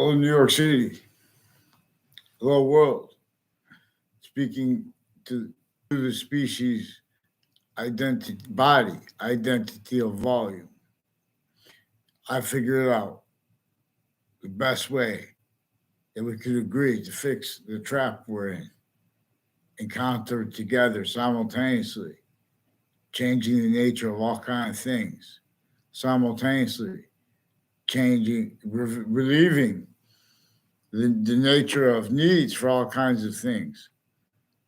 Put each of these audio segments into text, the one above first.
Hello, New York City. Hello, world. Speaking to the species identity, body, identity of volume. I figured out the best way that we could agree to fix the trap we're in and counter it together simultaneously, changing the nature of all kinds of things, simultaneously relieving the nature of needs for all kinds of things,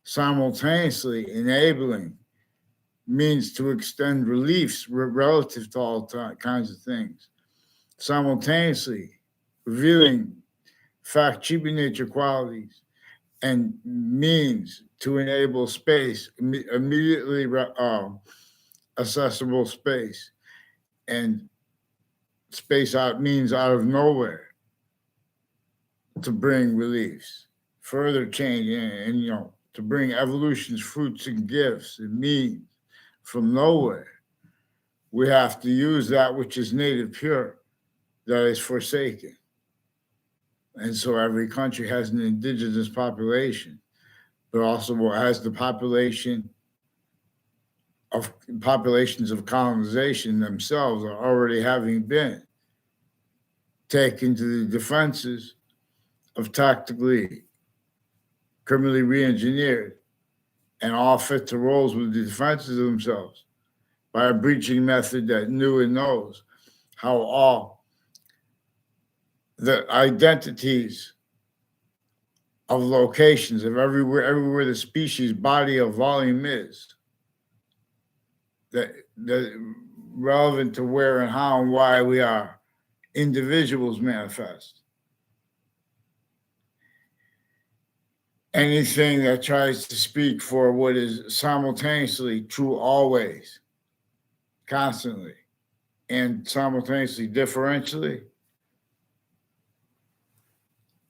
simultaneously enabling means to extend reliefs relative to all kinds of things, simultaneously revealing fact cheaping nature qualities and means to enable space, immediately accessible space, and space out means out of nowhere to bring reliefs, further change, and to bring evolution's fruits and gifts. It means from nowhere. We have to use that which is native pure, that is forsaken. And so every country has an indigenous population, but also has the populations of colonization themselves are already having been taken to the defenses of tactically, criminally re-engineered, and all fit to roles with the defenses of themselves by a breaching method that knew and knows how all the identities of locations of everywhere the species body of volume is, that relevant to where and how and why we are individuals manifest. Anything that tries to speak for what is simultaneously true always, constantly, and simultaneously differentially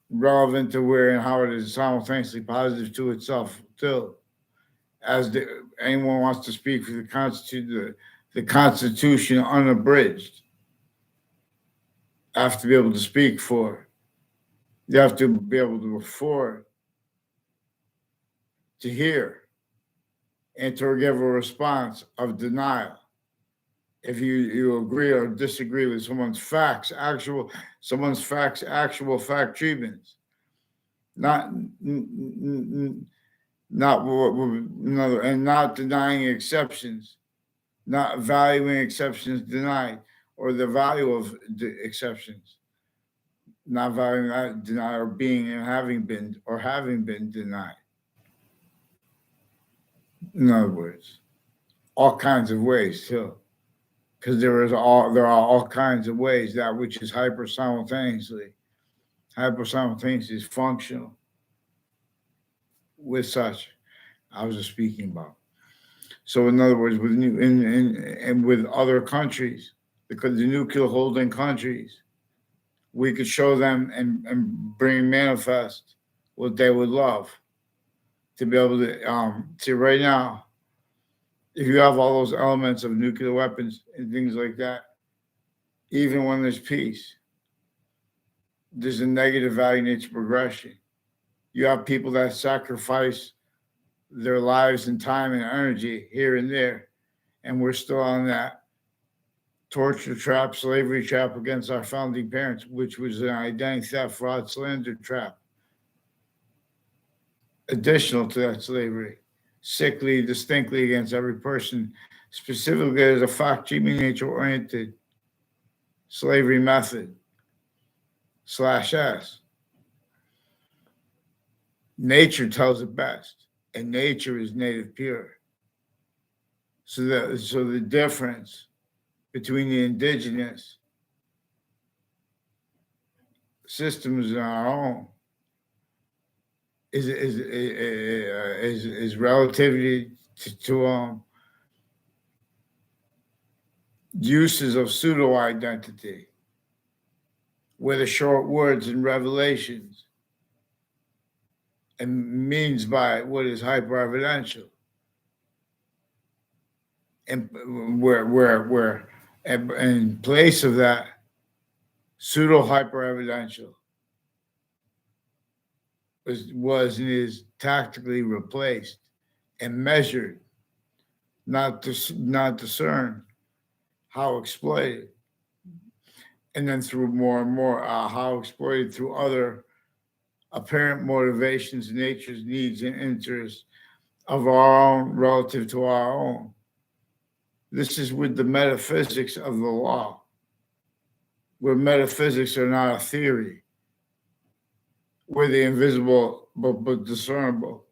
relevant to where and how it is simultaneously positive to itself too. Anyone wants to speak for the Constitution unabridged, have to be able to speak for it. You have to be able to afford to hear and to give a response of denial. If you agree or disagree with someone's facts, actual fact treatments, not and not denying exceptions, not valuing exceptions denied, or the value of exceptions, not valuing that denied or being and having been denied. In other words, all kinds of ways too, because there are all kinds of ways that which is hyper simultaneously is functional with such I was just speaking about. So in other words, with other countries, because the nuclear holding countries, we could show them and bring manifest what they would love to be able to see right now. If you have all those elements of nuclear weapons and things like that, even when there's peace, there's a negative value nature progression. You have people that sacrifice their lives and time and energy here and there, and we're still on that torture trap, slavery trap against our founding parents, which was an identity theft, fraud, slander trap. Additional to that slavery, sickly, distinctly against every person, specifically as a fact-cheating nature-oriented slavery method /S. Nature tells it best, and nature is native pure. So the difference between the indigenous systems and our own is relativity to uses of pseudo identity, where the short words and revelations and means by what is hyper-evidential, and where in place of that pseudo hyper-evidential was and is tactically replaced and measured, not discerned, how exploited, and then through more and more how exploited through other apparent motivations, nature's needs and interests of our own relative to our own. This is with the metaphysics of the law, where metaphysics are not a theory, where the invisible but discernible,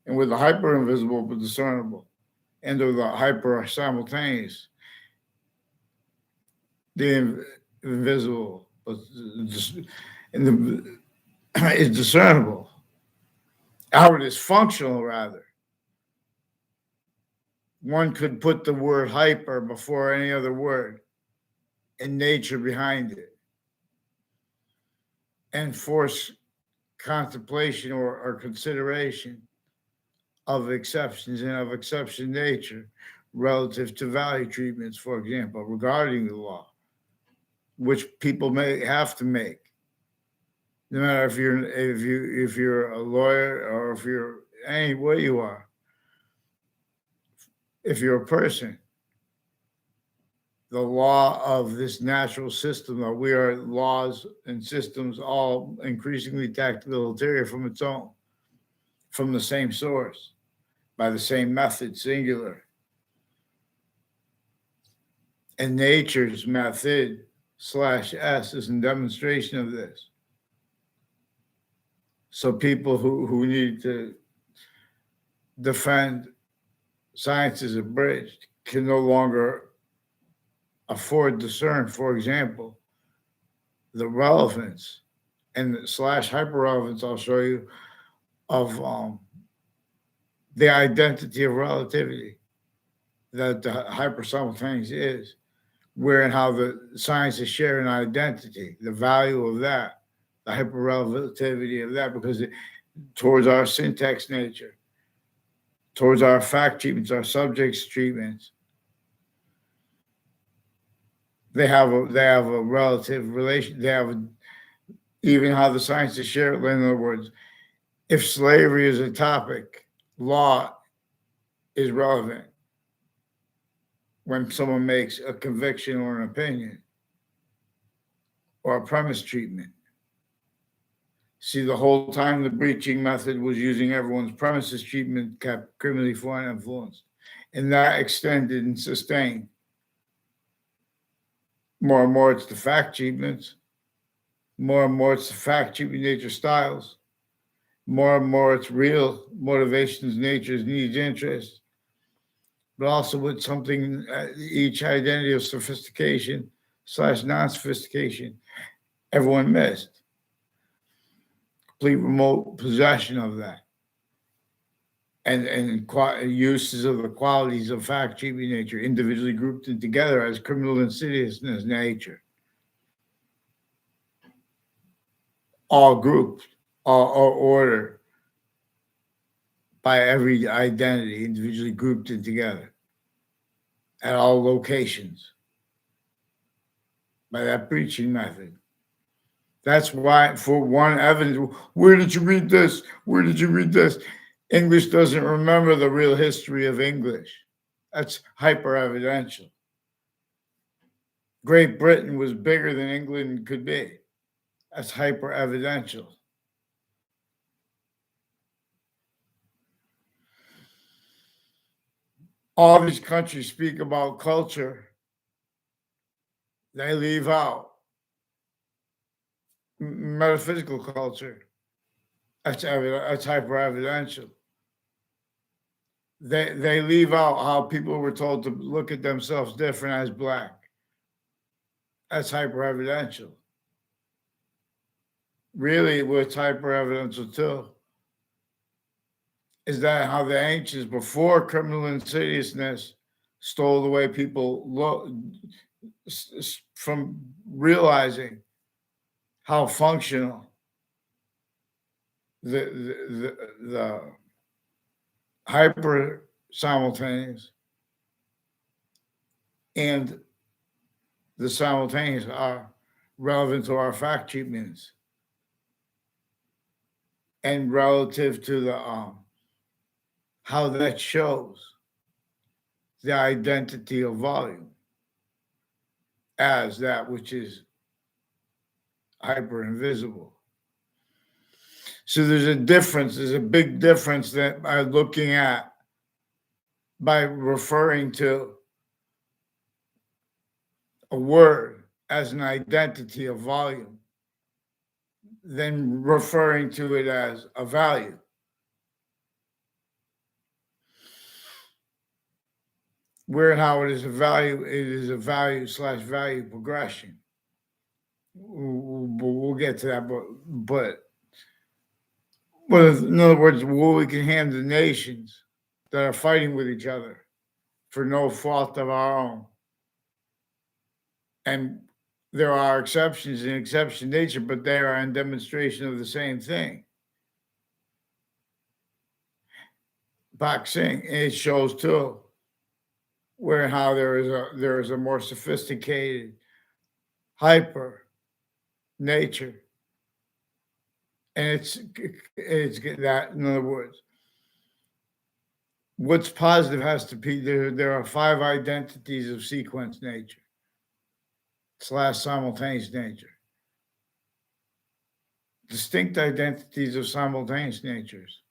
and with the hyper invisible but discernible, and with the hyper simultaneous, the invisible but and the is discernible. Outward is functional, rather. One could put the word hyper before any other word and nature behind it and force contemplation or consideration of exceptions and of exception nature relative to value treatments, for example, regarding the law, which people may have to make, no matter if you're a lawyer or if you're any way you are. If you're a person, the law of this natural system that we are laws and systems all increasingly tactical ulterior from its own, from the same source, by the same method, singular. And nature's method /S is a demonstration of this. So people who need to defend science is abridged can no longer afford to discern, for example, the relevance and / hyper relevance, I'll show you, of the identity of relativity that the hyper simultaneous is, where and how the sciences share an identity, the value of that, the hyper relativity of that, because towards our syntax nature, towards our fact treatments, our subjects treatments, they have a relative relation. They have even how the sciences share it. In other words, if slavery is a topic, law is relevant when someone makes a conviction or an opinion or a premise treatment. See, the whole time the breaching method was using everyone's premises treatment kept criminally foreign influence, and that extended and sustained. More and more it's the fact treatments, more and more it's the fact treatment nature styles, more and more it's real motivations, nature's needs, interests, but also with something, each identity of sophistication / non-sophistication, everyone missed. Complete remote possession of that. And uses of the qualities of fact treatment nature, individually grouped and together as criminal insidiousness nature. All grouped, all ordered by every identity, individually grouped and together at all locations by that preaching method. That's why, for one evidence, where did you read this? Where did you read this? English doesn't remember the real history of English. That's hyper-evidential. Great Britain was bigger than England could be. That's hyper-evidential. All these countries speak about culture. They leave out metaphysical culture. That's hyper-evidential. They leave out how people were told to look at themselves different as Black. That's hyper-evidential. Really, what's hyper-evidential too is that how the ancients, before criminal insidiousness, stole the way people look from realizing how functional the hyper simultaneous and the simultaneous are relevant to our fact treatments. and relative to the how that shows the identity of volume as that which is hyper invisible. So there's a difference, there's a big difference that I'm looking at by referring to a word as an identity of volume than referring to it as a value. Where and how it is a value slash value progression. We'll get to that, but in other words, what we can hand the nations that are fighting with each other for no fault of our own. And there are exceptions in exception nature, but they are in demonstration of the same thing. Boxing, it shows too, where and how there is a more sophisticated hyper nature. And it's that, in other words, what's positive has to be there are 5 identities of sequence nature / simultaneous nature. Distinct identities of simultaneous natures,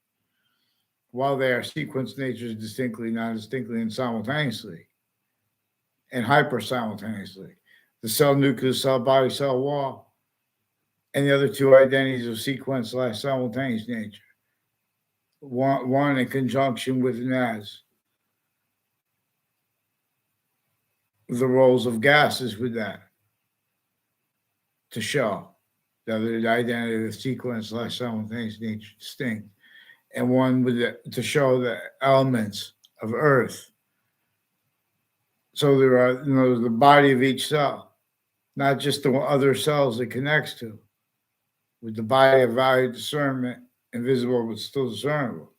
while they are sequence natures distinctly, non-distinctly, and simultaneously, and hyper simultaneously. The cell nucleus, cell body, cell wall, and the other 2 identities of sequence / simultaneous nature. One in conjunction with and as the roles of gases with that to show the identity of the sequence / simultaneous nature distinct, and one with to show the elements of Earth. So there are, the body of each cell, not just the other cells it connects to, with the body of value, discernment, invisible but still discernible.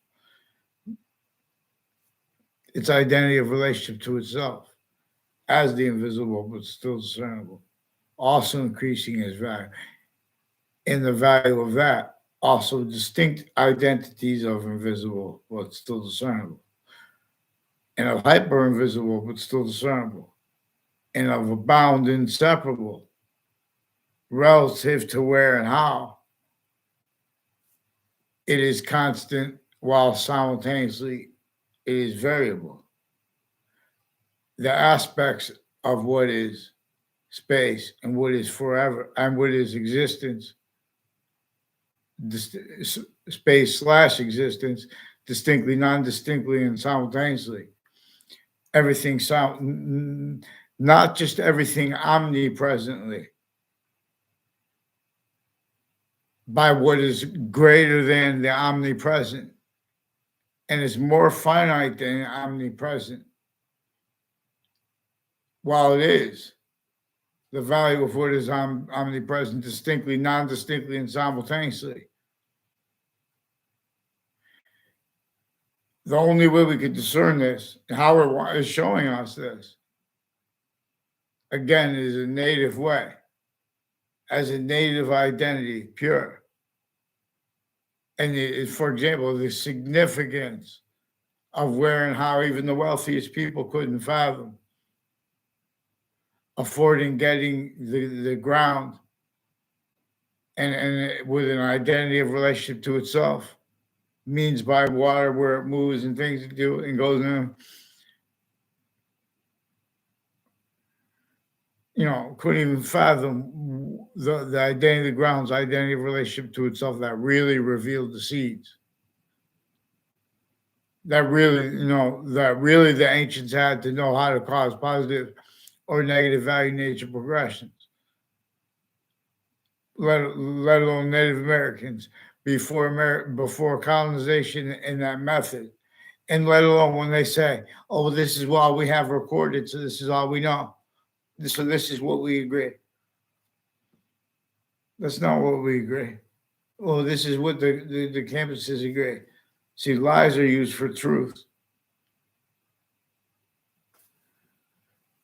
Its identity of relationship to itself as the invisible but still discernible, also increasing its value. And the value of that, also distinct identities of invisible but still discernible, and of hyper invisible but still discernible, and of abound inseparable relative to where and how it is constant while simultaneously it is variable. The aspects of what is space and what is forever and what is existence, space / existence, distinctly, non-distinctly, and simultaneously. Everything, not just everything omnipresently, by what is greater than the omnipresent and is more finite than omnipresent. While it is the value of what is omnipresent distinctly, non-distinctly, and simultaneously. The only way we could discern this, Howard is showing us this, again, is a native way, as a native identity, pure. And for example, the significance of where and how even the wealthiest people couldn't fathom affording getting the ground and with an identity of relationship to itself, means by water where it moves and things to do and goes in. Couldn't even fathom the identity of the ground's identity of relationship to itself that really revealed the seeds. That really the ancients had to know how to cause positive or negative value nature progressions, let alone Native Americans before colonization in that method, and let alone when they say, "Oh, well, this is what we have recorded, so this is all we know. So this is what we agree." That's not what we agree. Oh, this is what the campuses agree. See, lies are used for truth.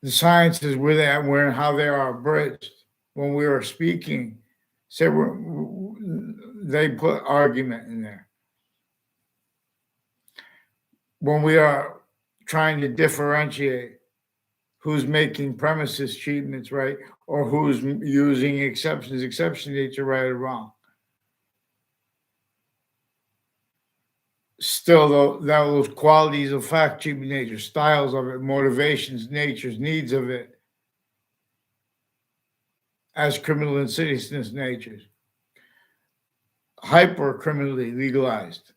The sciences where and how they are abridged. When we are speaking, say they put argument in there. When we are trying to differentiate who's making premises treatments right or who's using exception nature right or wrong. Still, though, those qualities of fact treatment nature, styles of it, motivations, natures, needs of it, as criminal insidiousness natures, hyper criminally legalized,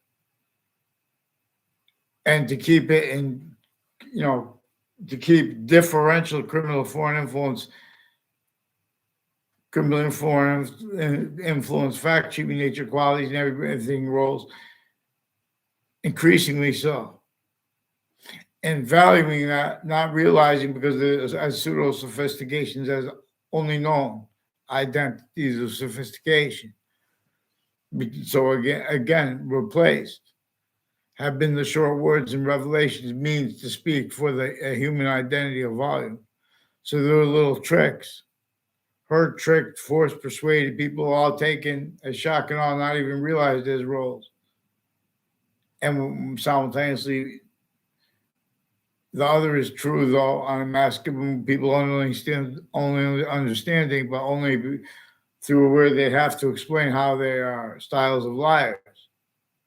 and to keep it in, to keep differential criminal foreign influence, fact treatment nature, qualities, and everything roles, increasingly so. And valuing that, not realizing because there's as pseudo sophistications as only known identities of sophistication. So again, replaced have been the short words and revelations means to speak for the human identity of volume. So there were little tricks, hurt, tricked, forced, persuaded, people all taken as shock and awe, not even realized as roles. And simultaneously, the other is true, though, on a mass given people only understanding, but only through where they have to explain how they are styles of liars.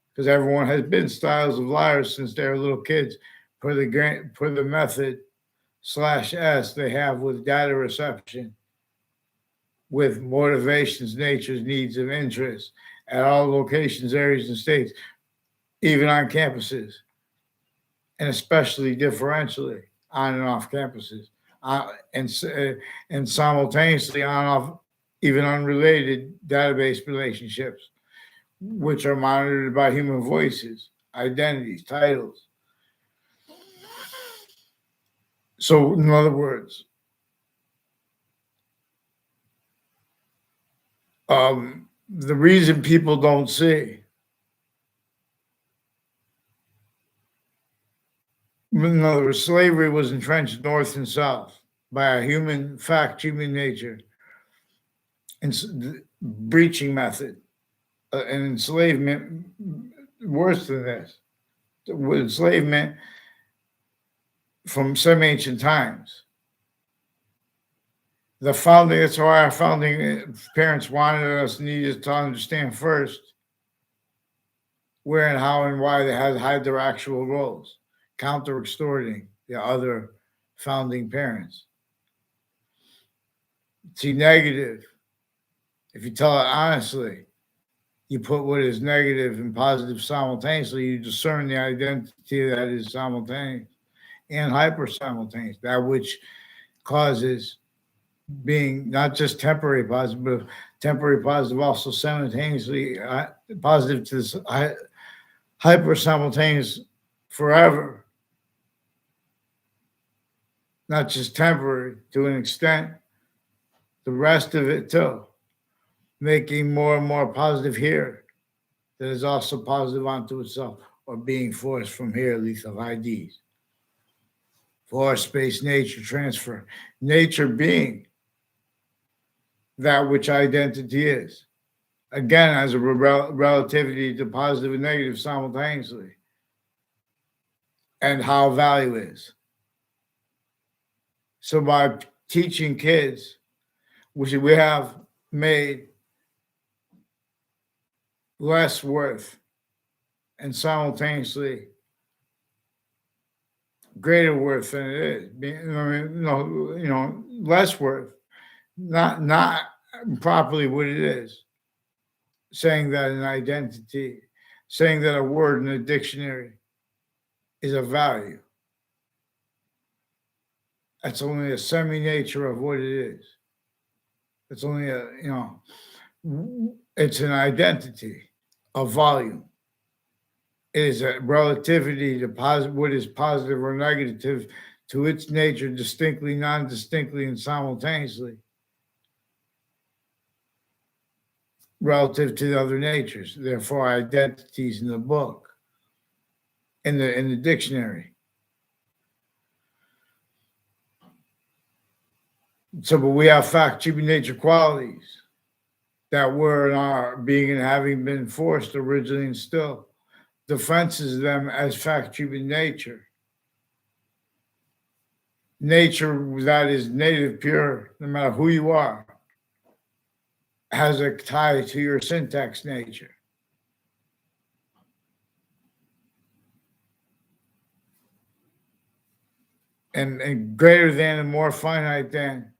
Because everyone has been styles of liars since they were little kids per the method /S they have with data reception, with motivations, natures, needs, and interests at all locations, areas, and states, even on campuses, and especially differentially on and off campuses, and simultaneously on and off even unrelated database relationships, which are monitored by human voices, identities, titles. So, in other words, the reason people don't see, in other words, slavery was entrenched north and south by a human fact, human nature, and breaching method, and enslavement, worse than this, with enslavement from some ancient times. The founding, that's why our founding parents wanted us, needed to understand first where and how and why they had to hide their actual roles, counter extorting the other founding parents. See, negative, if you tell it honestly, you put what is negative and positive simultaneously, you discern the identity that is simultaneous and hyper simultaneous, that which causes being not just temporary positive, but temporary positive also simultaneously positive to this hyper simultaneous forever, not just temporary to an extent, the rest of it too, making more and more positive here that is also positive onto itself, or being forced from here, lethal IDs. Force, space, nature, transfer. Nature being that which identity is. Again, as a relativity to positive and negative simultaneously. And how value is. So by teaching kids, which we have made less worth and simultaneously greater worth than it is. Less worth, not properly what it is. Saying that an identity, saying that a word in a dictionary is a value. That's only a semi-nature of what it is. It's only it's an identity, a volume. It is a relativity to what is positive or negative to its nature, distinctly, non-distinctly, and simultaneously, relative to the other natures. Therefore, identities in the book, in the dictionary. So, but we have fact, human nature qualities. that were and are being and having been forced originally and still defenses them as factory in nature. Nature that is native, pure, no matter who you are, has a tie to your syntax nature. And greater than and more finite than,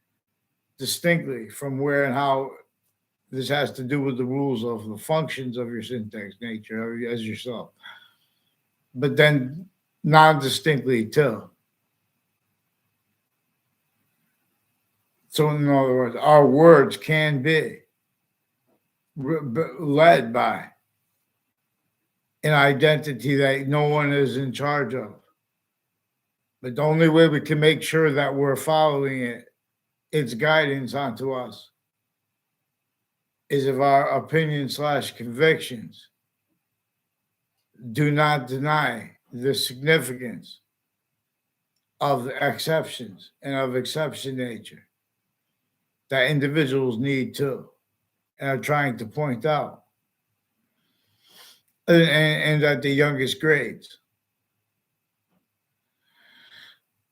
distinctly from where and how this has to do with the rules of the functions of your syntax nature as yourself. But then non-distinctly too. So in other words, our words can be led by an identity that no one is in charge of. But the only way we can make sure that we're following its guidance onto us, is if our opinions / convictions do not deny the significance of the exceptions and of exception nature that individuals need to and are trying to point out, and at the youngest grades.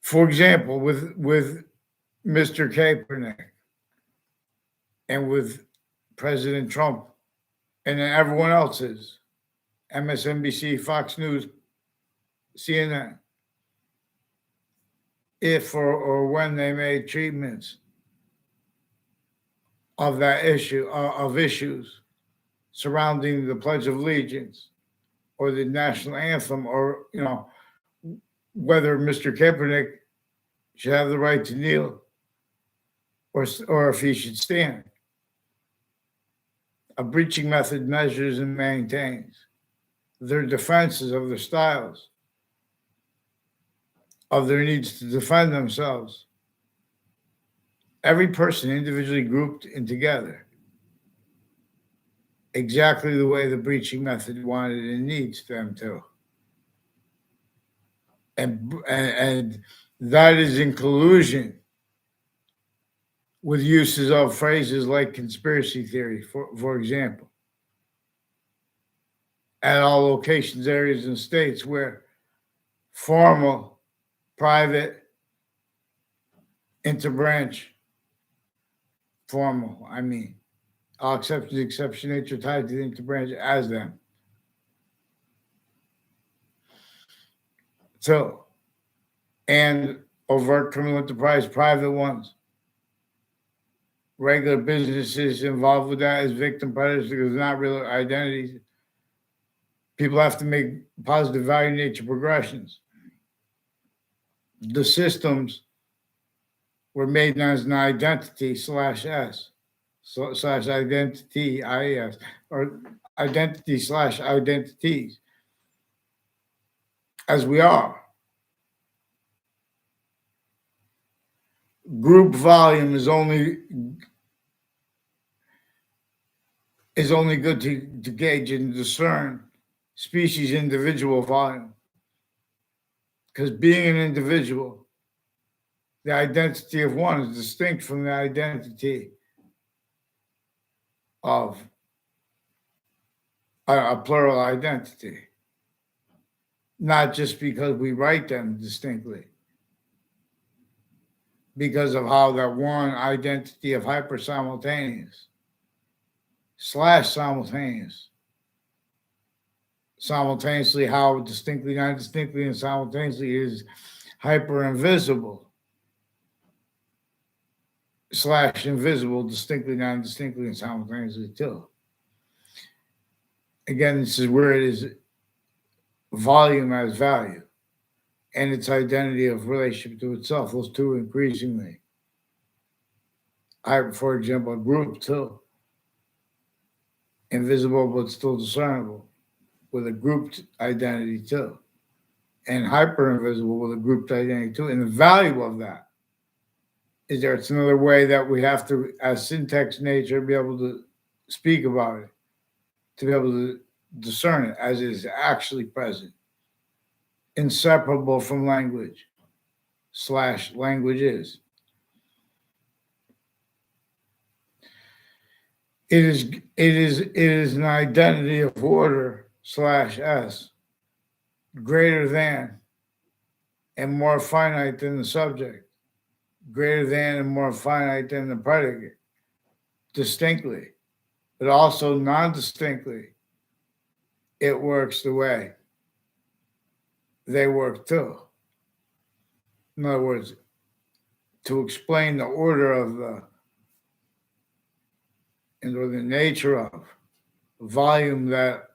For example, with Mr. Kaepernick and with President Trump and then everyone else's, MSNBC, Fox News, CNN, if or when they made treatments of that issue, of issues surrounding the Pledge of Allegiance or the national anthem, or, whether Mr. Kaepernick should have the right to kneel or if he should stand. A breaching method measures and maintains their defenses of their styles, of their needs to defend themselves. Every person individually grouped and together, exactly the way the breaching method wanted and needs them to. And that is in collusion with uses of phrases like conspiracy theory, for example, at all locations, areas, and states where formal, private, interbranch, formal, all exceptions, exception nature tied to the interbranch as them. So, and overt criminal enterprise, private ones. Regular businesses involved with that as victim predators because they're not real identities. People have to make positive value nature progressions. The systems were made as an identity /S, / identity IES, or identity / identities, as we are. Group volume is only good to gauge and discern species individual volume. Because being an individual, the identity of one is distinct from the identity of a plural identity. Not just because we write them distinctly, because of how that one identity of hyper-simultaneous / simultaneous, simultaneously how distinctly, not distinctly, and simultaneously is hyper-invisible / invisible, distinctly, non-distinctly, and simultaneously too. Again, this is where it is volume as value and its identity of relationship to itself. Those two increasingly. For example, a group too. Invisible but still discernible with a grouped identity too. And hyper-invisible with a grouped identity too. And the value of that is there. It's another way that we have to, as syntax nature, be able to speak about it, to be able to discern it as it is actually present, inseparable from language / language is. It is an identity of order slash S, greater than and more finite than the subject, greater than and more finite than the predicate, distinctly, but also non-distinctly. It works the way they work too. In other words, to explain the order of or the nature of volume that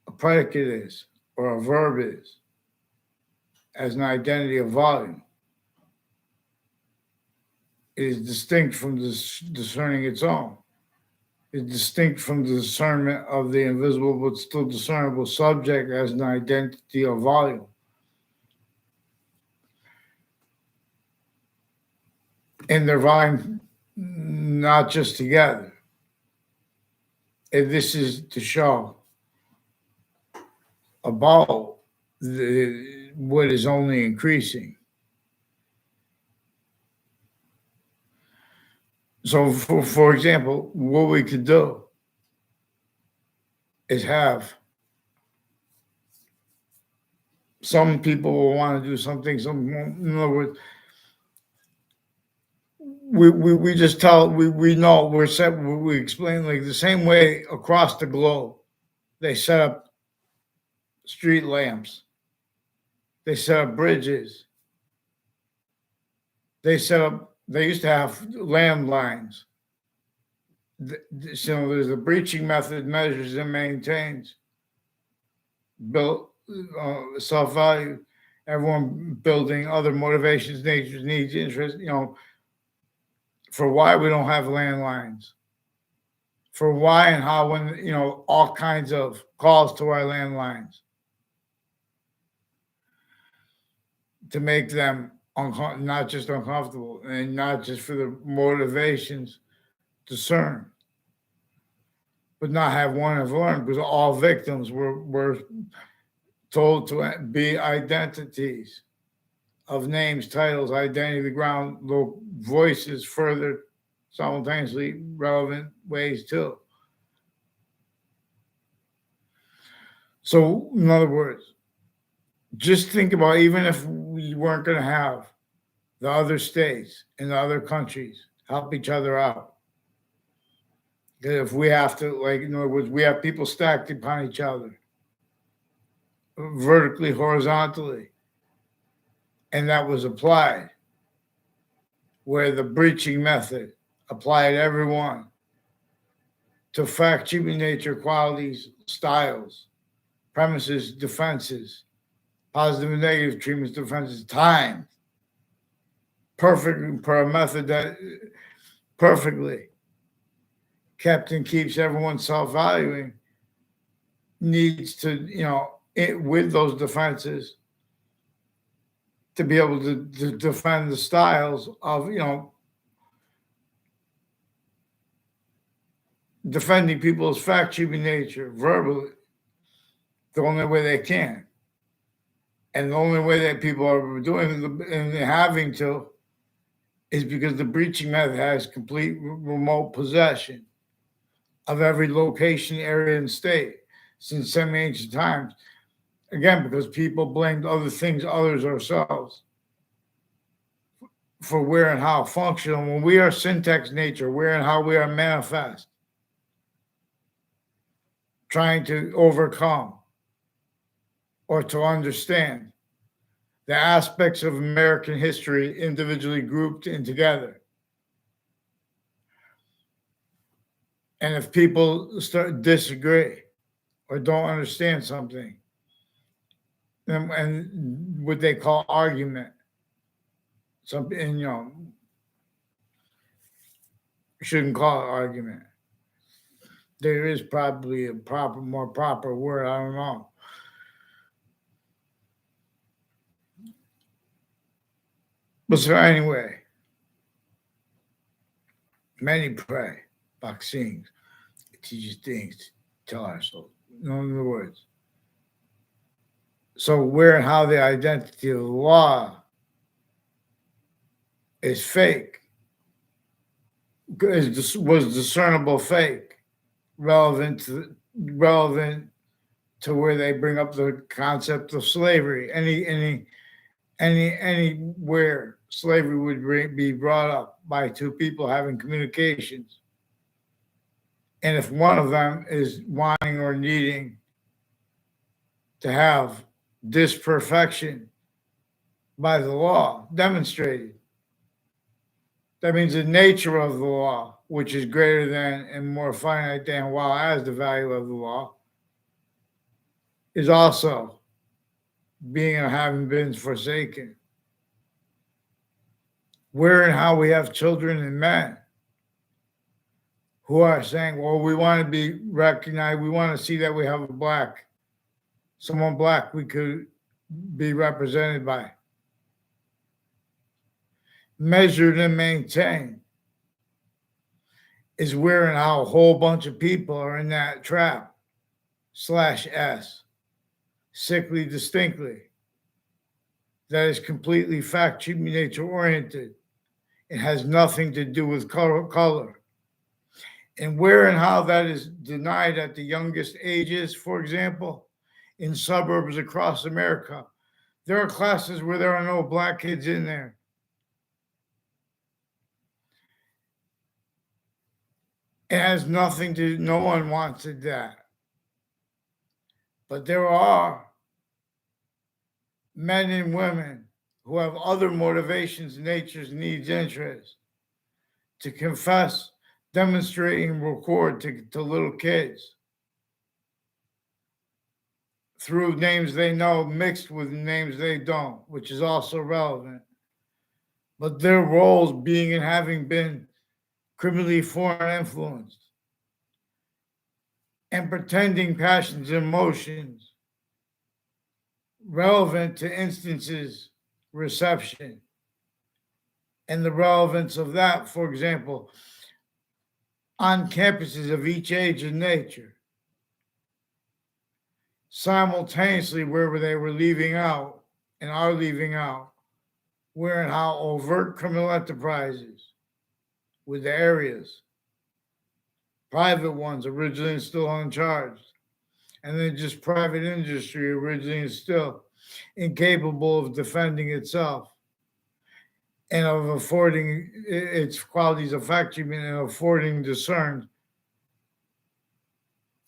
a predicate is or a verb is as an identity of volume, it is distinct from discerning its own. It's distinct from the discernment of the invisible but still discernible subject as an identity of volume. And their volume, not just together. And this is to show about what is only increasing. So, for example, what we could do is have some people will want to do something, some won't. In other words, we just tell, we know, we're set, we explain like the same way across the globe. They set up street lamps. They set up bridges. They used to have landlines. So there's a breaching method, measures and maintains. Built self-value, everyone building other motivations, natures, needs, interests, for why we don't have landlines. For why and how, when, all kinds of calls to our landlines to make them not just uncomfortable and not just for the motivations discern, but not have one have learned, because all victims were told to be identities of names, titles, identity, the ground, low voices, further simultaneously relevant ways too. So, in other words, just think about, even if we weren't going to have the other states and the other countries help each other out. If we have to, like, in other words, we have people stacked upon each other, vertically, horizontally, and that was applied, where the breaching method applied everyone to fact, human nature, qualities, styles, premises, defenses, positive and negative treatments, defenses, time, perfect per a method that perfectly kept and keeps everyone self-valuing, needs to, with those defenses, to be able to defend the styles of, defending people's fact, human nature, verbally, the only way they can. And the only way that people are doing and having to is because the breaching method has complete remote possession of every location, area, and state since semi-ancient times. Again, because people blamed other things, others, ourselves, for where and how functional. When we are syntax nature, where and how we are manifest, trying to overcome or to understand the aspects of American history individually grouped in together. And if people start disagree or don't understand something, and what they call argument, something, shouldn't call it argument. There is probably a more proper word, I don't know. But so anyway, many pray, vaccines, it teaches things, tell ourselves. In other words, so where and how the identity of the law is fake, was discernible fake, relevant to where they bring up the concept of slavery. Anywhere slavery would be brought up by two people having communications, and if one of them is wanting or needing to have disperfection by the law demonstrated, that means the nature of the law, which is greater than and more finite than, while as the value of the law, is also being or having been forsaken. Where and how we have children and men who are saying, well, we want to be recognized, we want to see that we have someone black we could be represented by. Measured and maintained is where and how a whole bunch of people are in that trap /S, sickly distinctly, that is completely fact nature oriented. It has nothing to do with color. And where and how that is denied at the youngest ages, for example, in suburbs across America, there are classes where there are no black kids in there. It has nothing to, no one wanted that. But there are men and women who have other motivations, natures, needs, interests to confess, demonstrate, and record to little kids through names they know mixed with names they don't, which is also relevant. But their roles being and having been criminally foreign influenced and pretending passions and emotions relevant to instances reception and the relevance of that, for example, on campuses of each age and nature, simultaneously wherever they were leaving out and are leaving out, where and how overt criminal enterprises with the areas, private ones originally still uncharged, and then just private industry originally still incapable of defending itself and of affording its qualities of fact treatment and affording discern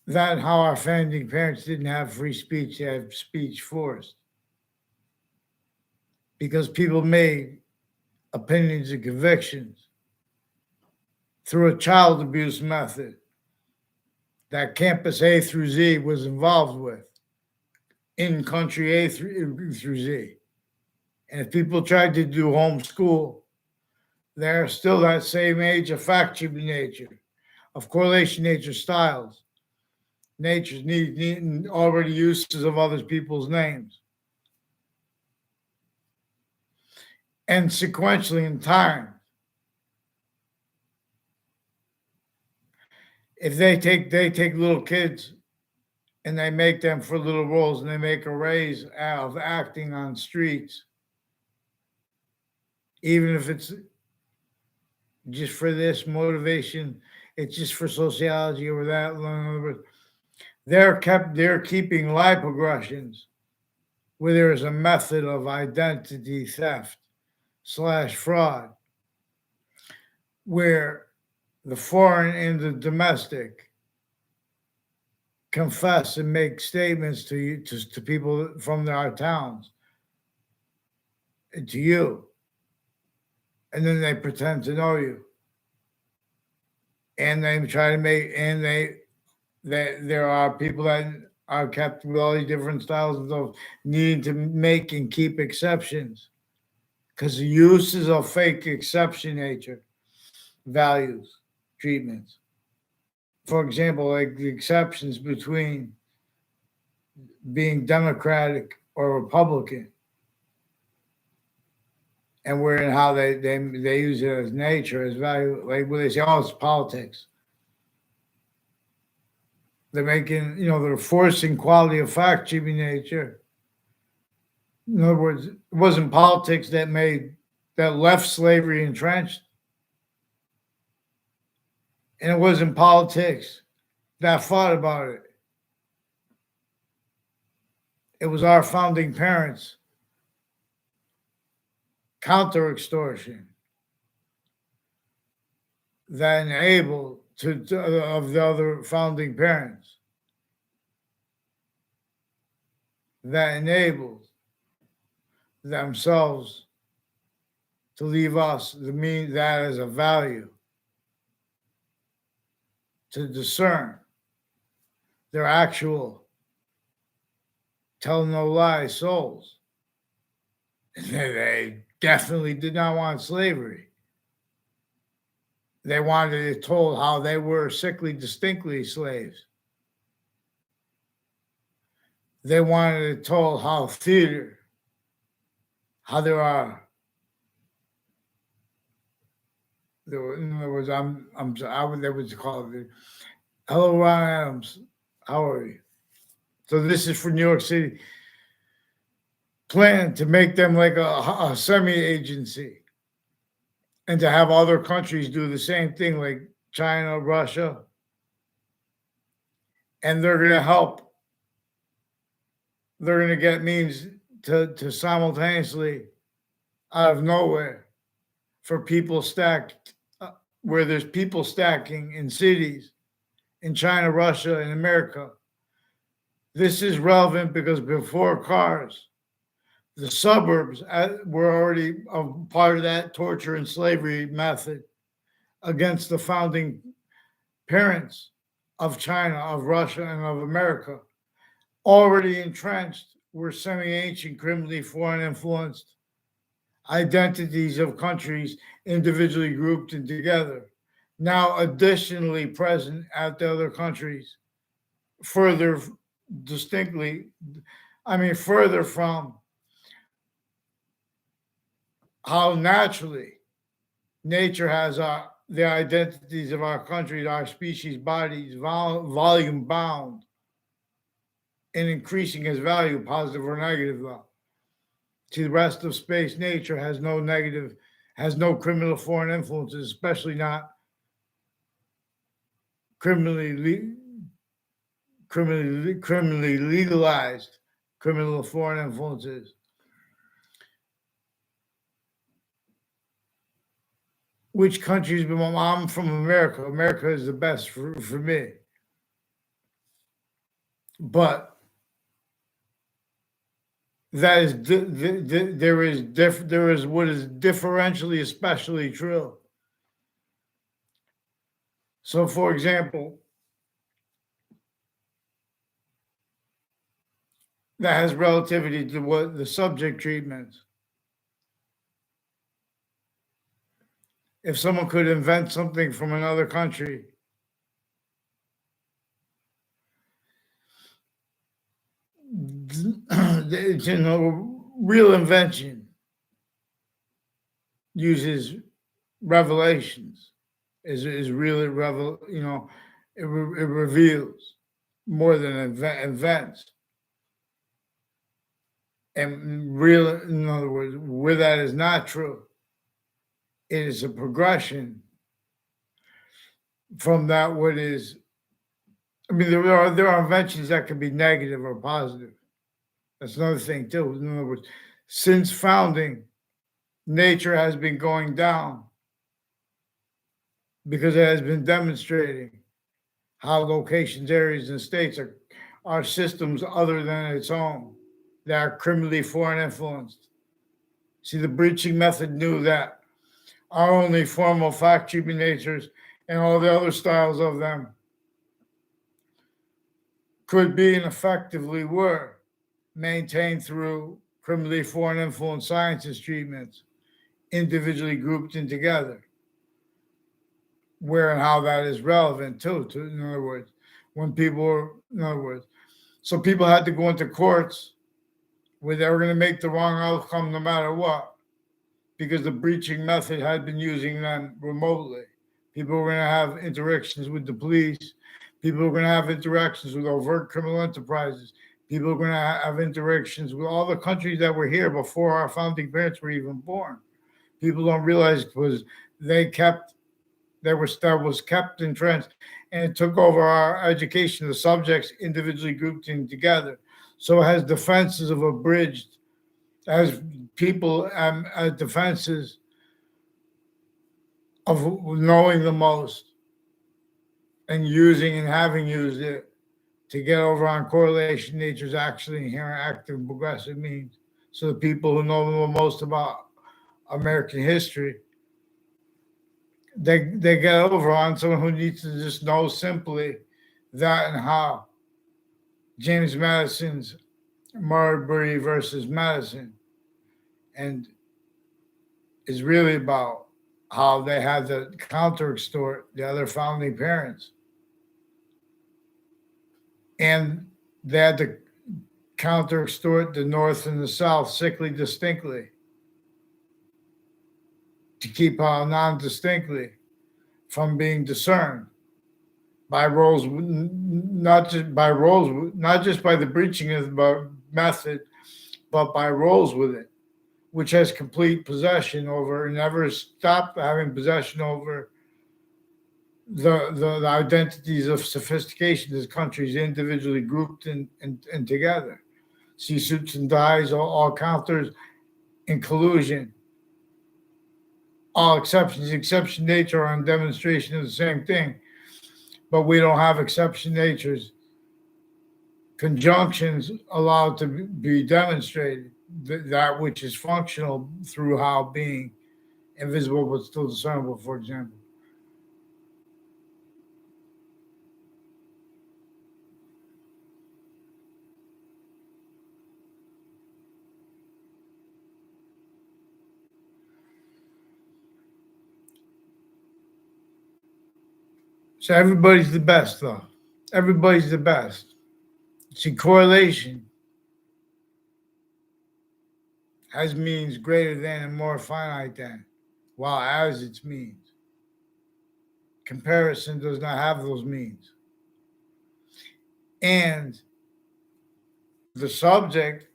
that how our founding parents didn't have free speech, they had speech forced. Because people made opinions and convictions through a child abuse method that campus A through Z was involved with, in country A through Z. And if people tried to do homeschool, they're still that same age of fact treatment nature, of correlation nature styles, nature's need already uses of other people's names. And sequentially in time, if they take little kids and they make them for little roles and they make arrays of acting on streets, even if it's just for this motivation, it's just for sociology or that. In other words, they're keeping lipoaggressions where there is a method of identity theft / fraud, where the foreign and the domestic confess and make statements to people from our towns and to you, and then they pretend to know you, and they try to make, and there are people that are kept with all these different styles of needing to make and keep exceptions because the uses of fake exception nature values treatments. For example, like the exceptions between being Democratic or Republican, and where and how they use it as nature, as value, like where they say, oh, it's politics. They're making, they're forcing quality of fact treatment nature. In other words, it wasn't politics that left slavery entrenched. And it wasn't politics that fought about it. It was our founding parents' counter extortion that enabled of the other founding parents that enabled themselves to leave us that as a value, to discern their actual tell no lies souls. They definitely did not want slavery. They wanted it told how they were sickly, distinctly slaves. They wanted it told how theater, how there were, in other words, they would call it, hello, Ron Adams, how are you? So this is for New York City. Plan to make them like a semi-agency and to have other countries do the same thing, like China, Russia, and they're going to help. They're going to get means to simultaneously, out of nowhere, for people stacked, where there's people stacking in cities in China, Russia, and America. This is relevant because before cars, the suburbs were already a part of that torture and slavery method against the founding parents of China, of Russia, and of America. Already entrenched were semi-ancient, criminally foreign influenced identities of countries individually grouped and together, now additionally present at the other countries, further from how naturally nature has the identities of our countries, our species, bodies, volume bound, and increasing its value, positive or negative, though. To the rest of space, nature has no criminal foreign influences, especially not criminally legalized criminal foreign influences. Which countries? I'm from America. America is the best for me. But that is there is what is differentially especially true. So, for example, that has relativity to what the subject treatments. If someone could invent something from another country, real invention uses revelations, is really it reveals more than events. And real, in other words, where that is not true, it is a progression from that what is. I mean, there are inventions that can be negative or positive. That's another thing too. In other words, since founding, nature has been going down because it has been demonstrating how locations, areas, and states are systems other than its own that are criminally foreign influenced. See, the breaching method knew that our only formal fact treatment natures and all the other styles of them could be and effectively were maintained through criminally foreign influence sciences treatments, individually grouped in together. Where and how that is relevant too. In other words, so people had to go into courts where they were going to make the wrong outcome no matter what, because the breaching method had been using them remotely. People were going to have interactions with the police. People were going to have interactions with overt criminal enterprises. People were going to have interactions with all the countries that were here before our founding parents were even born. People don't realize because they that was kept entrenched, and it took over our education of the subjects individually grouped in together. So it has defenses of abridged, as people defenses of knowing the most and using and having used it to get over on correlation nature's actually inherent active and progressive means. So the people who know the most about American history, they get over on someone who needs to just know simply that and how. James Madison's Marbury versus Madison, and is really about how they had to counter extort the other founding parents. And they had to counter extort the North and the South sickly distinctly to keep non-distinctly from being discerned by roles, not just by the breaching of the method, but by roles with it, which has complete possession over and never stopped having possession over the identities of sophistication as countries individually grouped and together. See suits and dies, all counters in collusion. All exceptions, exception nature are in demonstration of the same thing, but we don't have exception natures. Conjunctions allowed to be demonstrated, that which is functional through how being invisible but still discernible, for example. So everybody's the best, though. Everybody's the best. See, correlation has means greater than and more finite than, while as its means. Comparison does not have those means. And the subject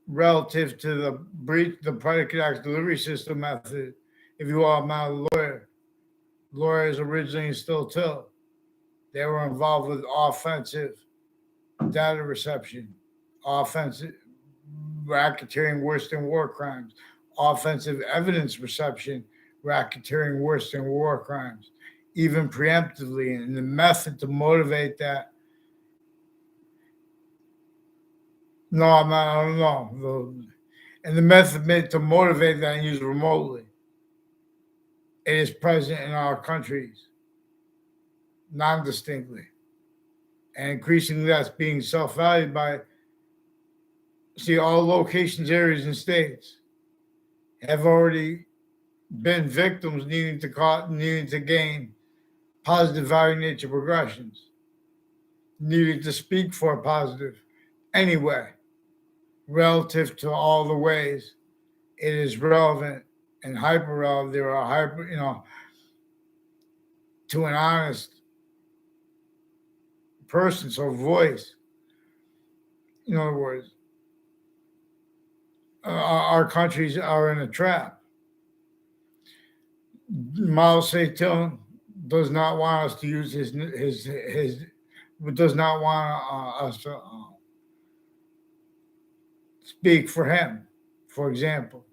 relative to the predicate act delivery system method, if you are not a lawyer, lawyers originally and still till, they were involved with offensive data reception, offensive racketeering worse than war crimes, offensive evidence reception, racketeering worse than war crimes, even preemptively. And the method to motivate that, no, I'm not, I don't know. And the method to motivate that and use remotely, it is present in our countries, non-distinctly. And increasingly that's being self-valued by, see, all locations, areas, and states have already been victims needing to gain positive value nature progressions, needing to speak for positive anyway, relative to all the ways it is relevant and hyper relevant. There are hyper, to an honest person, so voice. In other words, our countries are in a trap. Mao Zedong does not want us to use his does not want us to speak for him, for example.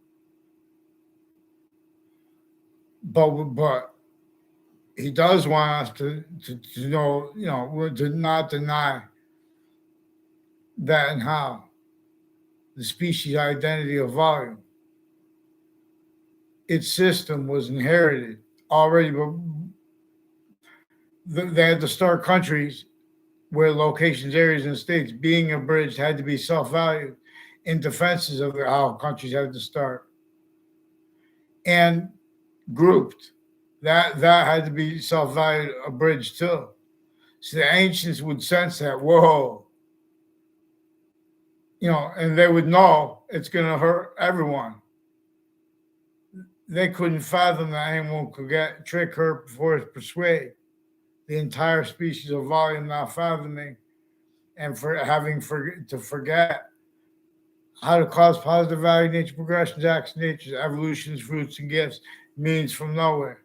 But he does want us to know, to not deny that and how the species identity of volume, its system was inherited already, but they had to start countries where locations, areas, and states being abridged had to be self-valued in defenses of how countries had to start and grouped. That had to be self-valued, abridged too. So the ancients would sense that, whoa, and they would know it's going to hurt everyone. They couldn't fathom that anyone could trick her before persuade the entire species of volume, not fathoming and for having to forget how to cause positive value nature progressions, acts, natures, evolutions, fruits, and gifts, means from nowhere.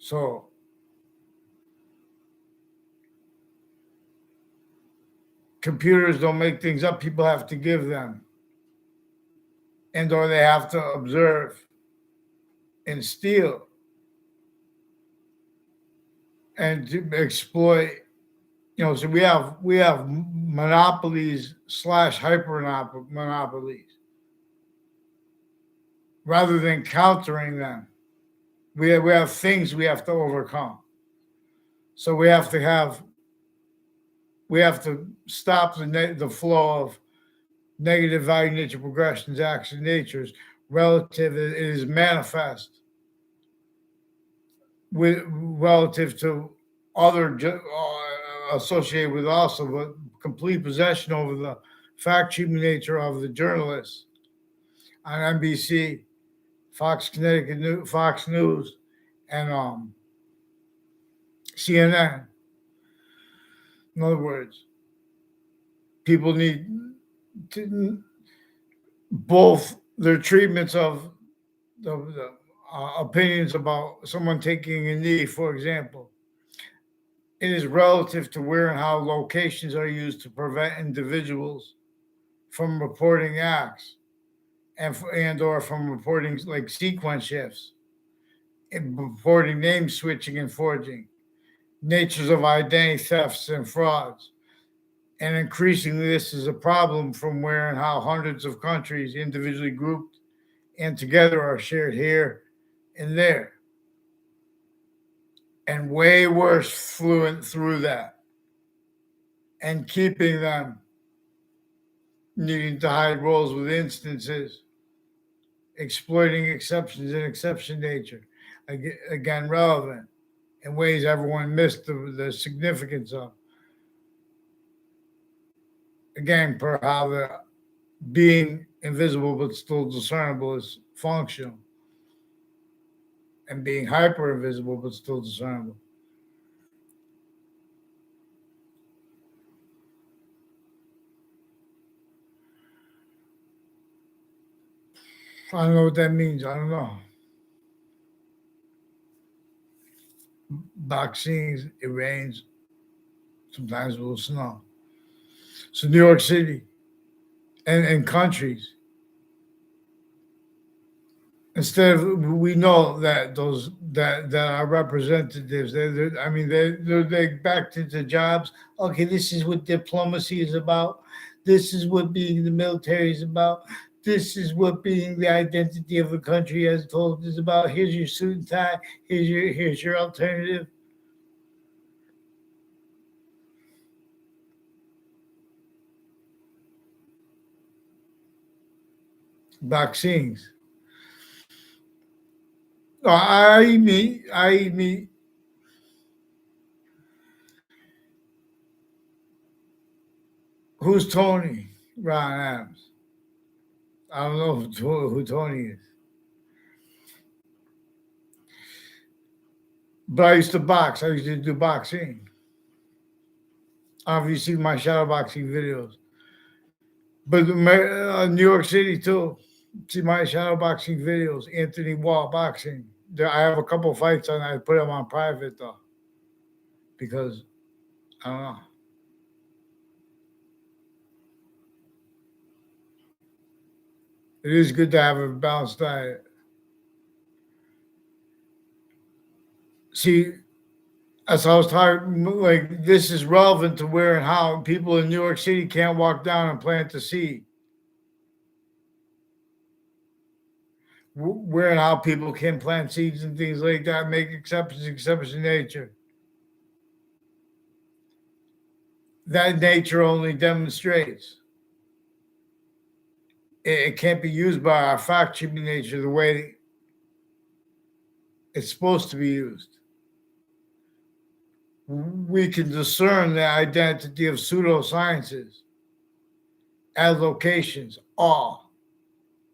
So computers don't make things up. People have to give them, and or they have to observe and steal and to exploit. So we have monopolies slash hyper monopolies rather than countering them. We have things we have to overcome. So we have to stop the flow of negative value nature progressions, action natures relative. It is manifest with relative to other associated with also, but complete possession over the fact treatment nature of the journalists on NBC, Fox Connecticut, Fox News, and CNN. In other words, people need to, both their treatments of the opinions about someone taking a knee, for example. It is relative to where and how locations are used to prevent individuals from reporting acts and or from reporting like sequence shifts, and reporting name switching and forging, natures of identity thefts and frauds. And increasingly, this is a problem from where and how hundreds of countries, individually grouped and together, are shared here and there. And way worse fluent through that. And keeping them needing to hide roles with instances, exploiting exceptions and exception nature. Again, relevant in ways everyone missed the significance of. Again, per how the being invisible but still discernible is functional, and being hyper invisible but still discernible. I don't know what that means. I don't know. Vaccines, it rains, sometimes it will snow. So New York City and countries, instead of, we know that those that our representatives, they back to the jobs. Okay, this is what diplomacy is about. This is what being the military is about. This is what being the identity of a country as told is about. Here's your suit and tie. Here's your alternative. Vaccines. I mean, who's Tony? Ron Adams. I don't know who Tony is. But I used to box. I used to do boxing. Obviously, my shadow boxing videos. But New York City, too. See my shadow boxing videos. Anthony Wall boxing. I have a couple of fights on. I put them on private, though. Because, I don't know. It is good to have a balanced diet. See, as I was talking, like, this is relevant to where and how people in New York City can't walk down and plant the seed. Where and how people can plant seeds and things like that, make exception nature. That nature only demonstrates. It can't be used by our fact treatment nature the way it's supposed to be used. We can discern the identity of pseudosciences as locations, all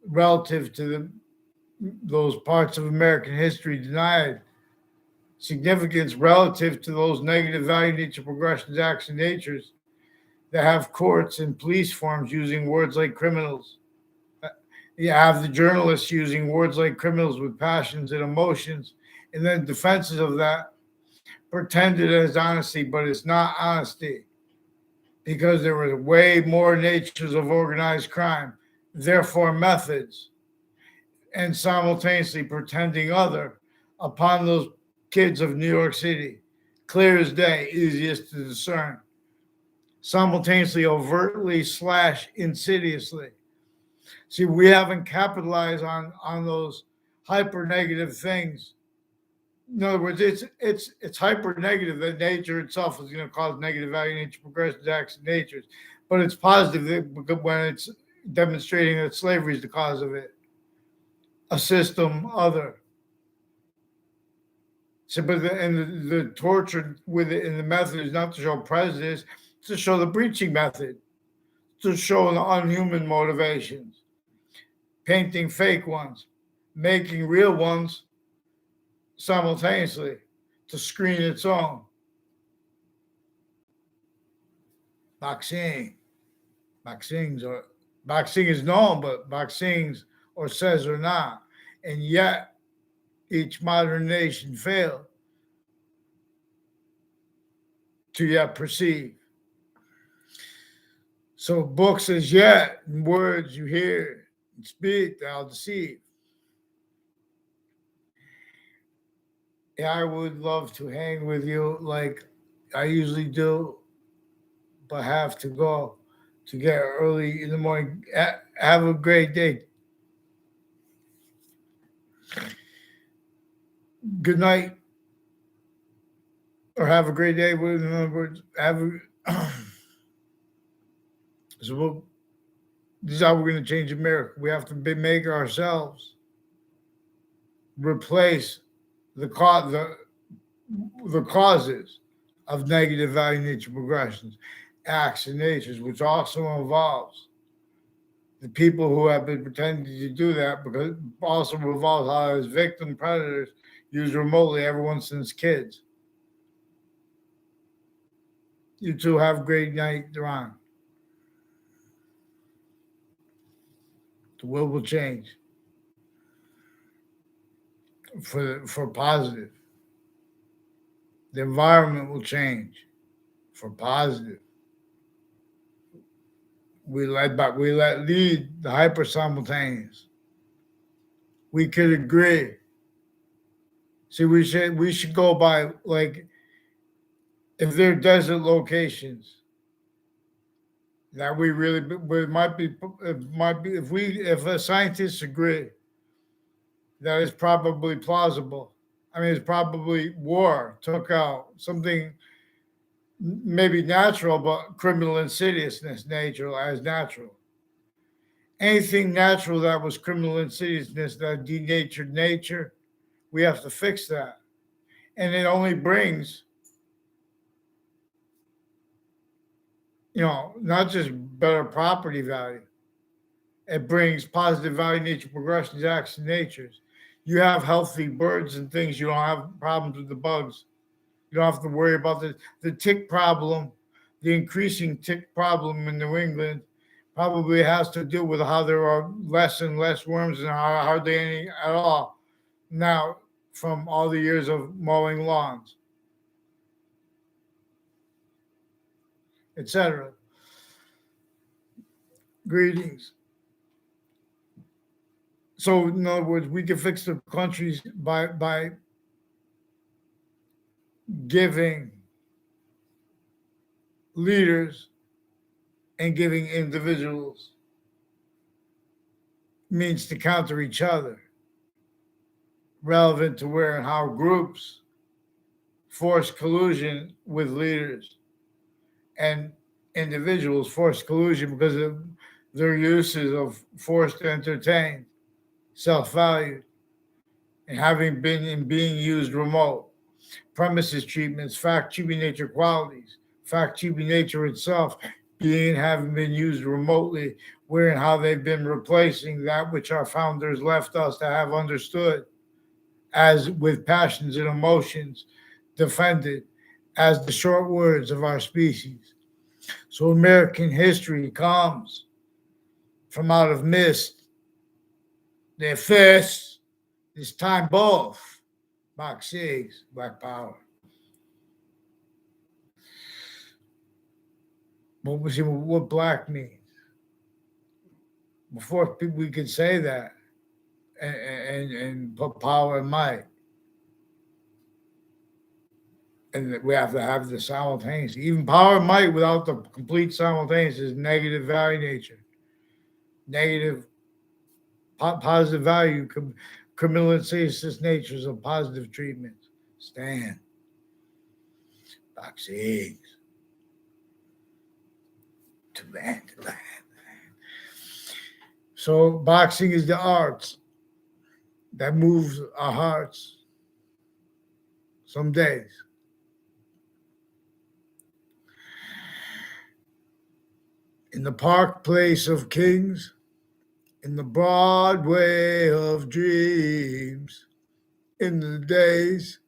relative to those parts of American history denied significance relative to those negative value nature progressions, action natures that have courts and police forms using words like criminals. You have the journalists using words like criminals with passions and emotions And then defenses of that pretended as honesty, but it's not honesty because there were way more natures of organized crime, therefore methods, and simultaneously pretending other upon those kids of New York City. Clear as day, easiest to discern. Simultaneously, overtly / insidiously. See, we haven't capitalized on those hyper negative things. In other words, it's hyper negative that nature itself is going to cause negative value nature progressions, acts, and natures, but it's positive when it's demonstrating that slavery is the cause of it, a system other. So, but the torture with it in the method is not to show prejudice, to show the breaching method, to show the unhuman motivations, painting fake ones, making real ones simultaneously to screen its own. Boxing is known, but boxings or says or not, and yet each modern nation failed to yet perceive. So book says yet, and words you hear and speak, they'll deceive. Yeah, I would love to hang with you like I usually do, but have to go to get early in the morning. Have a great day. Good night, or have a great day. In other words, this is how we're going to change America. We have to make ourselves replace the causes of negative value nature progressions, acts, and natures, which also involves the people who have been pretending to do that, because also involves how as victim predators used remotely everyone since kids. You two have a great night, Duran. The world will change for positive. The environment will change for positive. We let lead the hyper simultaneous. We could agree. See, we should go by, like, if they're desert locations that we really, it might be if the scientists agree that it's probably plausible. I mean, it's probably war took out something maybe natural, but criminal insidiousness nature as natural. Anything natural that was criminal insidiousness that denatured nature, we have to fix that. And it only brings, not just better property value. It brings positive value nature progressions, acts, and natures. You have healthy birds and things. You don't have problems with the bugs. You don't have to worry about the tick problem. The increasing tick problem in New England probably has to do with how there are less and less worms and hardly any at all now from all the years of mowing lawns, etc. Greetings. So, in other words, we can fix the countries by giving leaders and giving individuals means to counter each other, relevant to where and how groups force collusion with leaders and individuals force collusion because of their uses of force to entertain, self-value, and having been and being used remote. Premises treatments, fact-cheaping nature qualities, fact-cheaping nature itself, being and having been used remotely, where and how they've been replacing that which our founders left us to have understood as with passions and emotions defended as the short words of our species. So American history comes from out of mist, their fists, this time both, Boxing, black power. But we see what black means. Before we could say that, and put power and might, and we have to have the simultaneous. Even power and might without the complete simultaneous is negative value nature. Negative, positive value, cumulative natures of positive treatment. Stand. Boxing. To land. So boxing is the arts that moves our hearts some days. In the park place of kings, in the Broadway of dreams, in the days,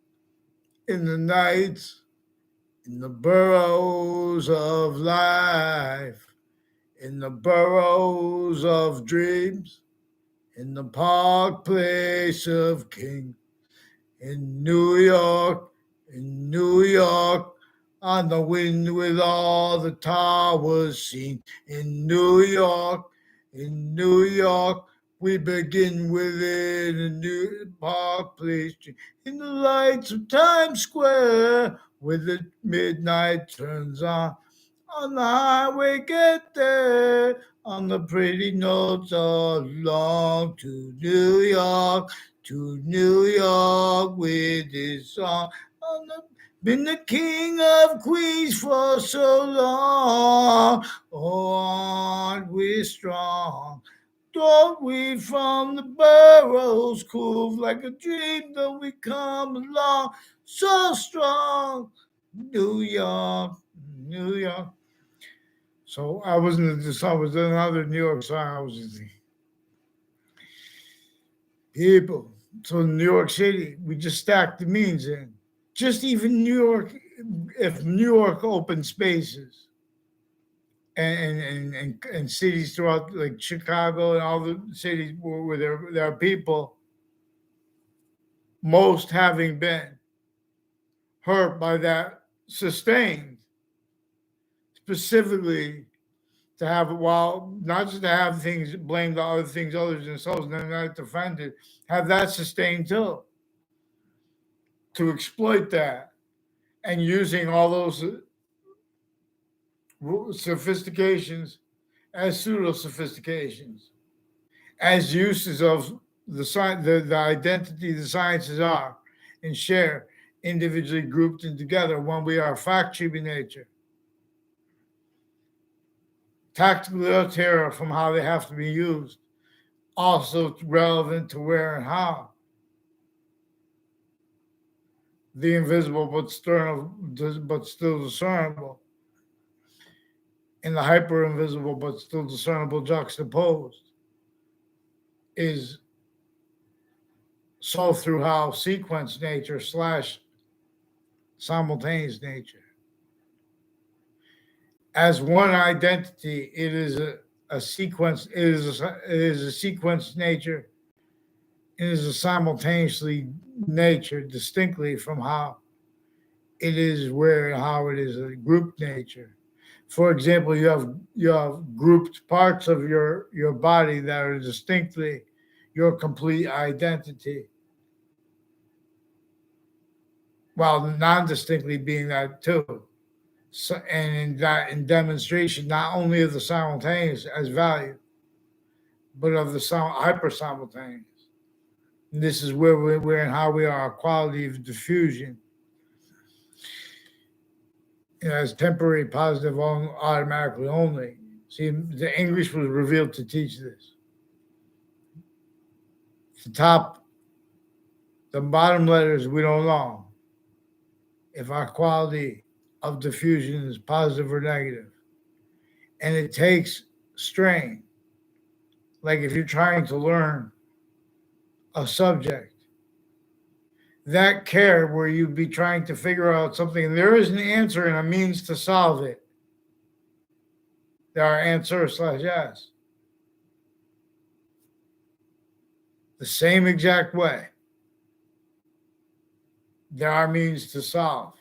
in the nights, in the burrows of life, in the burrows of dreams, in the park place of kings, in New York, on the wind with all the towers seen. In New York, we begin within a new park place. In the lights of Times Square, where the midnight turns on the highway get there, on the pretty notes along to New York, with this song. Been the king of Queens for so long. Oh, aren't we strong? Don't we from the burrows cool like a dream that we come along so strong. New York. So I wasn't the song was another New York song. I was just people. So in New York City, we just stacked the means in. Just even New York, if New York open spaces and cities throughout like Chicago and all the cities where there are people, most having been hurt by that, sustained, specifically to have, well, not just to have things blamed on other things other than themselves and then not defended, have that sustained too. To exploit that and using all those sophistications as pseudo sophistications, as uses of the identity the sciences are and share individually grouped and together when we are fact-cheaping nature. Tactical terror from how they have to be used, also relevant to where and how. The invisible but still discernible, and the hyper-invisible but still discernible juxtaposed is so through how sequence nature / simultaneous nature. As one identity, it is a sequence. It is a sequence nature. It is a simultaneously nature, distinctly from how it is where and how it is a group nature. For example, you have grouped parts of your body that are distinctly your complete identity, while non-distinctly being that too. So, and in demonstration, not only of the simultaneous as value, but of the hyper simultaneous. And this is where we're and how we are a quality of diffusion. As temporary, positive, automatically only. See, the English was revealed to teach this. The bottom letters we don't know if our quality of diffusion is positive or negative. And it takes strain. Like if you're trying to learn a subject, that care where you'd be trying to figure out something and there is an answer and a means to solve it. There are answers / yes. The same exact way. there are means to solve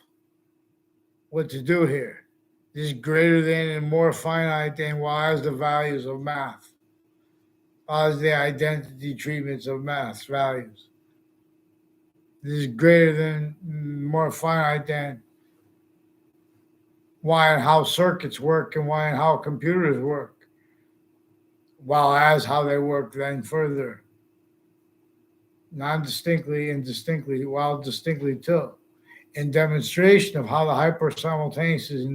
what to do here. This is greater than and more finite than wise the values of math, as the identity treatments of math's values. This is greater than, more finite than why and how circuits work and why and how computers work, while as how they work then further, non-distinctly and distinctly, while distinctly too, in demonstration of how the hyper-simultaneous is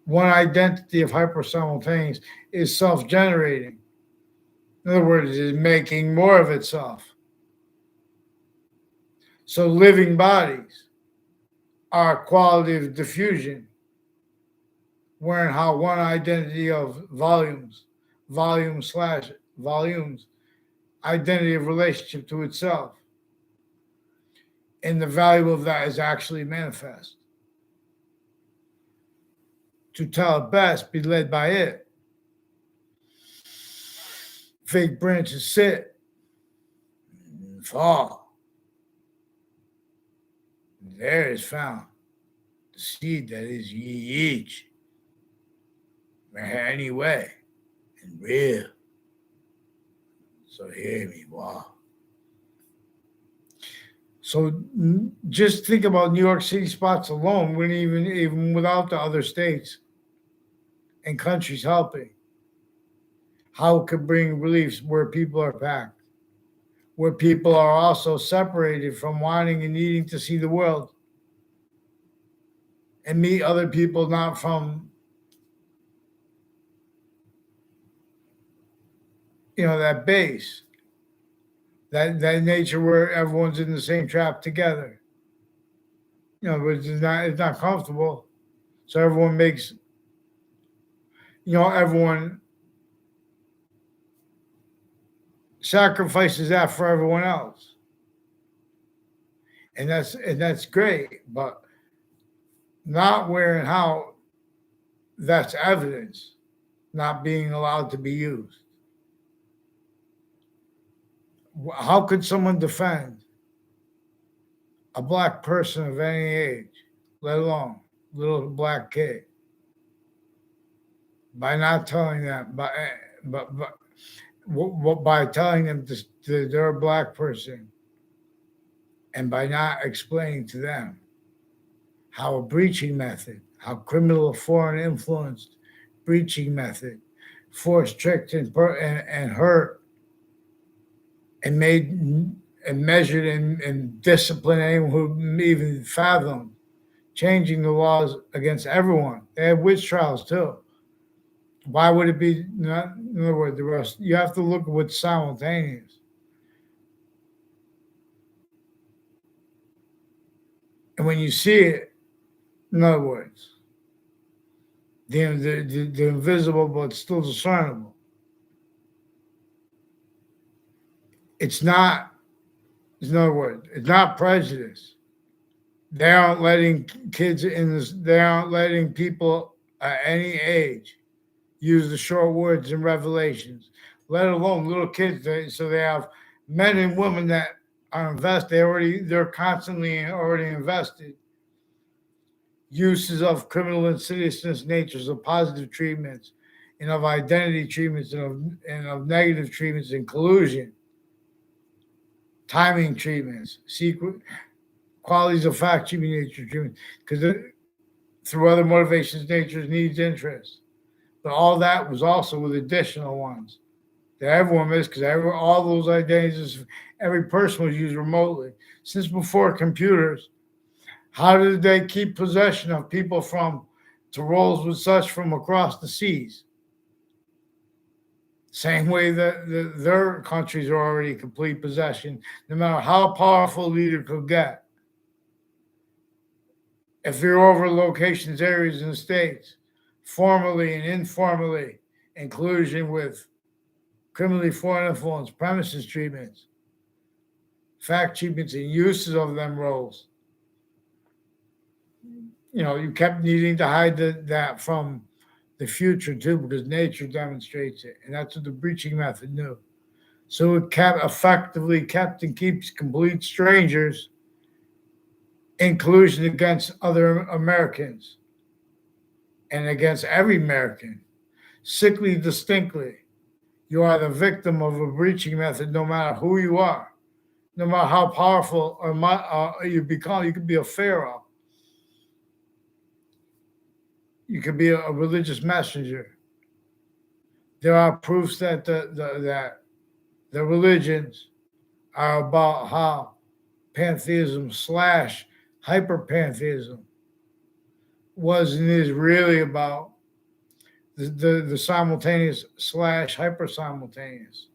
one identity of hyper-simultaneous is self-generating. In other words, it is making more of itself. So living bodies are a quality of diffusion, wherein how one identity of volumes, identity of relationship to itself, and the value of that is actually manifest. To tell it best, be led by it. Fake branches sit and fall. There is found the seed that is ye each, any way, and real. So hear me, wow. So just think about New York City spots alone, when even without the other states and countries helping, how it could bring relief where people are packed, where people are also separated from wanting and needing to see the world and meet other people, not from, that base, that nature where everyone's in the same trap together. But it's not comfortable. So everyone makes, everyone sacrifices that for everyone else. And that's great, but not where and how that's evidence not being allowed to be used. How could someone defend a black person of any age, let alone little black kid, by not telling them, by telling them they're a black person, and by not explaining to them how a breaching method, how criminal foreign influenced breaching method, forced, tricked, and hurt, and made and measured and disciplined anyone who even fathomed changing the laws against everyone. They had witch trials too. Why would it be not? In other words, the rest, you have to look at what's simultaneous. And when you see it, in other words, the invisible but still discernible, it's not, in other words, it's not prejudice. They aren't letting kids in this, they aren't letting people at any age use the short words and revelations, let alone little kids. So they have men and women that are invested. They're constantly already invested. Uses of criminal insidiousness natures of positive treatments and of identity treatments and of negative treatments and collusion, timing treatments, secret qualities of fact treatment, nature treatment, because through other motivations, nature's needs, interests. But all that was also with additional ones that everyone missed, because all those identities, every person was used remotely. Since before computers, how did they keep possession of people to roles with such from across the seas? Same way that their countries are already in complete possession, no matter how powerful a leader could get. If you're over locations, areas, and states, formally and informally, in collusion with criminally foreign influence, premises treatments, fact treatments, and uses of them roles. You kept needing to hide that from the future too, because nature demonstrates it, and that's what the breaching method knew. So it effectively kept and keeps complete strangers in collusion against other Americans and against every American, sickly distinctly. You are the victim of a breaching method no matter who you are, no matter how powerful you become. You could be a pharaoh. You could be a religious messenger. There are proofs that that the religions are about how pantheism slash hyper-pantheism was and is really about the simultaneous slash hyper-simultaneous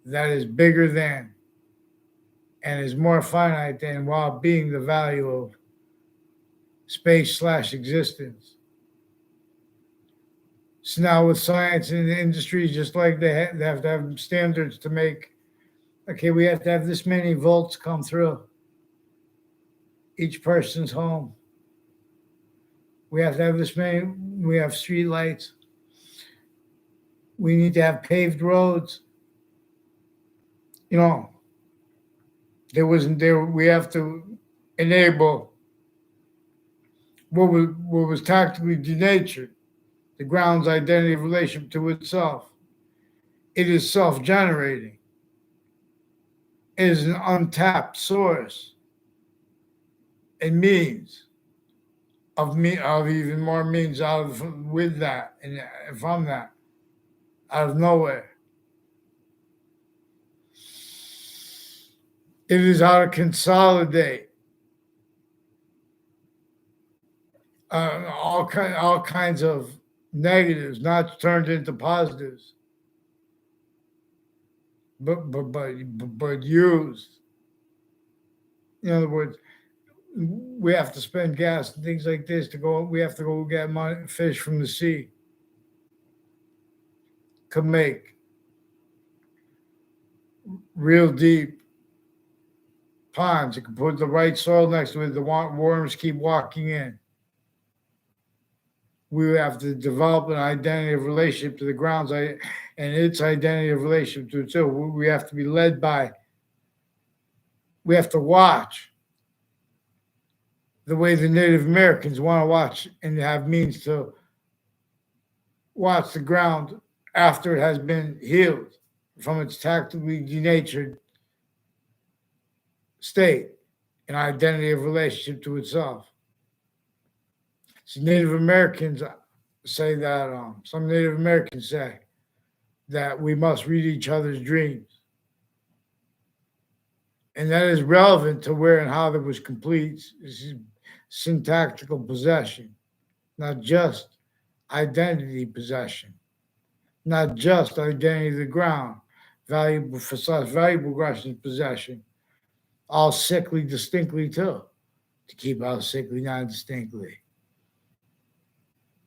that is bigger than and is more finite than while being the value of space slash existence. So now with science and the industry, just like they have to have standards to make, okay, we have to have this many volts come through each person's home. We have to have this many, we have street lights. We need to have paved roads. You know, we have to enable what was tactically denatured, the ground's identity of relationship to itself. It is self-generating. It is an untapped source and means of even more means with that and from that, out of nowhere. It is how to consolidate all kinds of negatives, not turned into positives, but used. In other words, we have to spend gas and things like this to go. We have to go get fish from the sea. Could make real deep ponds. You can put the right soil next to it. The worms keep walking in. We have to develop an identity of relationship to the grounds and its identity of relationship to itself. We have to be led by. We have to watch the way the Native Americans want to watch and have means to watch the ground after it has been healed from its tactically denatured state and identity of relationship to itself. So Native Americans say that, some Native Americans say that we must read each other's dreams. And that is relevant to where and how there was complete syntactical possession, not just identity possession, not just identity of the ground, valuable for such valuable Russian possession, all sickly distinctly too, to keep out sickly not distinctly,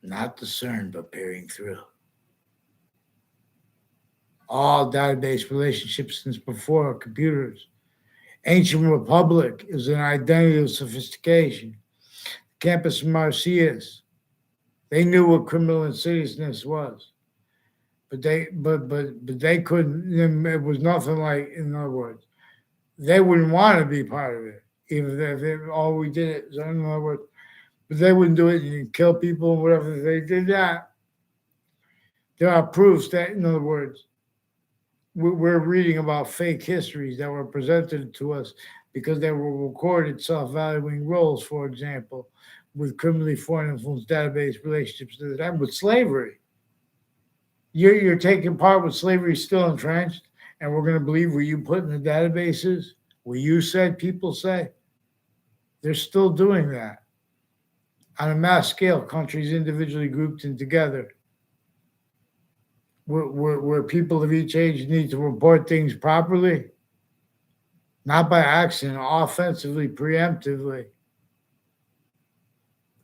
not discerned but peering through. All database relationships since before computers. Ancient Republic is an identity of sophistication. Campus Marcius, they knew what criminal insidiousness was, but they couldn't. It was nothing like, in other words, they wouldn't want to be part of it, even if all we did it. So in other words, but they wouldn't do it and kill people and whatever. If they did that, there are proofs that, in other words, we're reading about fake histories that were presented to us because they were recorded self-valuing roles, for example, with criminally foreign influence database relationships to the time with slavery. You're taking part with slavery still entrenched, and we're going to believe what you put in the databases, what you said people say. They're still doing that on a mass scale, countries individually grouped and together. Where people of each age need to report things properly, not by accident, offensively, preemptively.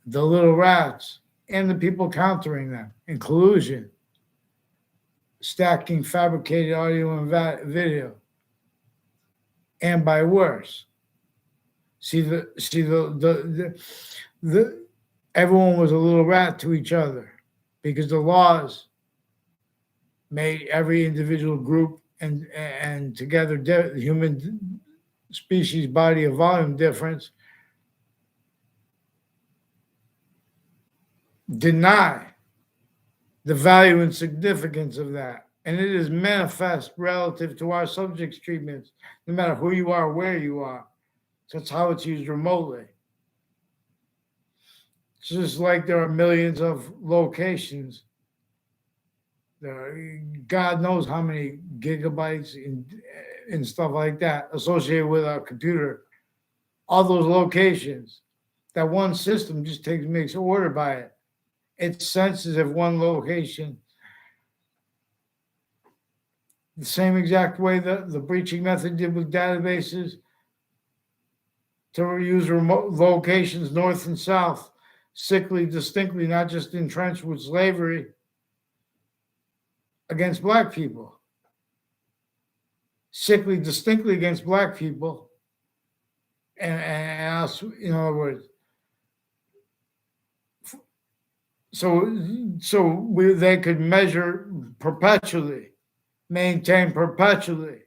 The little rats and the people countering them in collusion, stacking fabricated audio and video, and by worse. Everyone was a little rat to each other because the laws made every individual group and together the human species body of volume difference deny the value and significance of that. And it is manifest relative to our subjects' treatments, no matter who you are, where you are. That's how it's used remotely. It's just like there are millions of locations. God knows how many gigabytes and stuff like that associated with our computer. All those locations. That one system just makes order by it. It senses if one location, the same exact way the breaching method did with databases, to use remote locations north and south, sickly, distinctly, not just entrenched with slavery against black people. Sickly, distinctly against black people. And us, in other words, they could measure perpetually, maintain perpetually.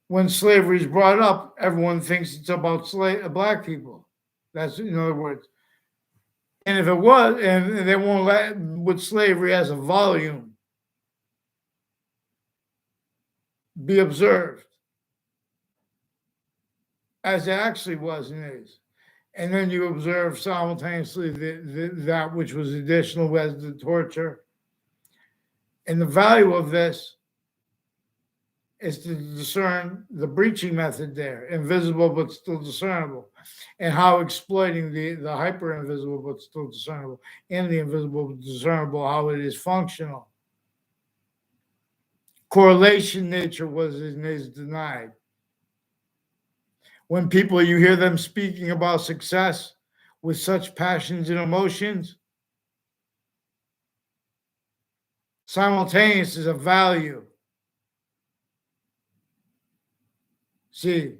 When slavery is brought up, everyone thinks it's about black people. That's, in other words. And if it was, and they won't let with slavery as a volume be observed as it actually was and is. And then you observe simultaneously that which was additional as the torture. And the value of this is to discern the breaching method there, invisible but still discernible, and how exploiting the hyper-invisible but still discernible, and the invisible but discernible, how it is functional. Correlation nature is denied. When people, you hear them speaking about success with such passions and emotions, simultaneous is a value. See,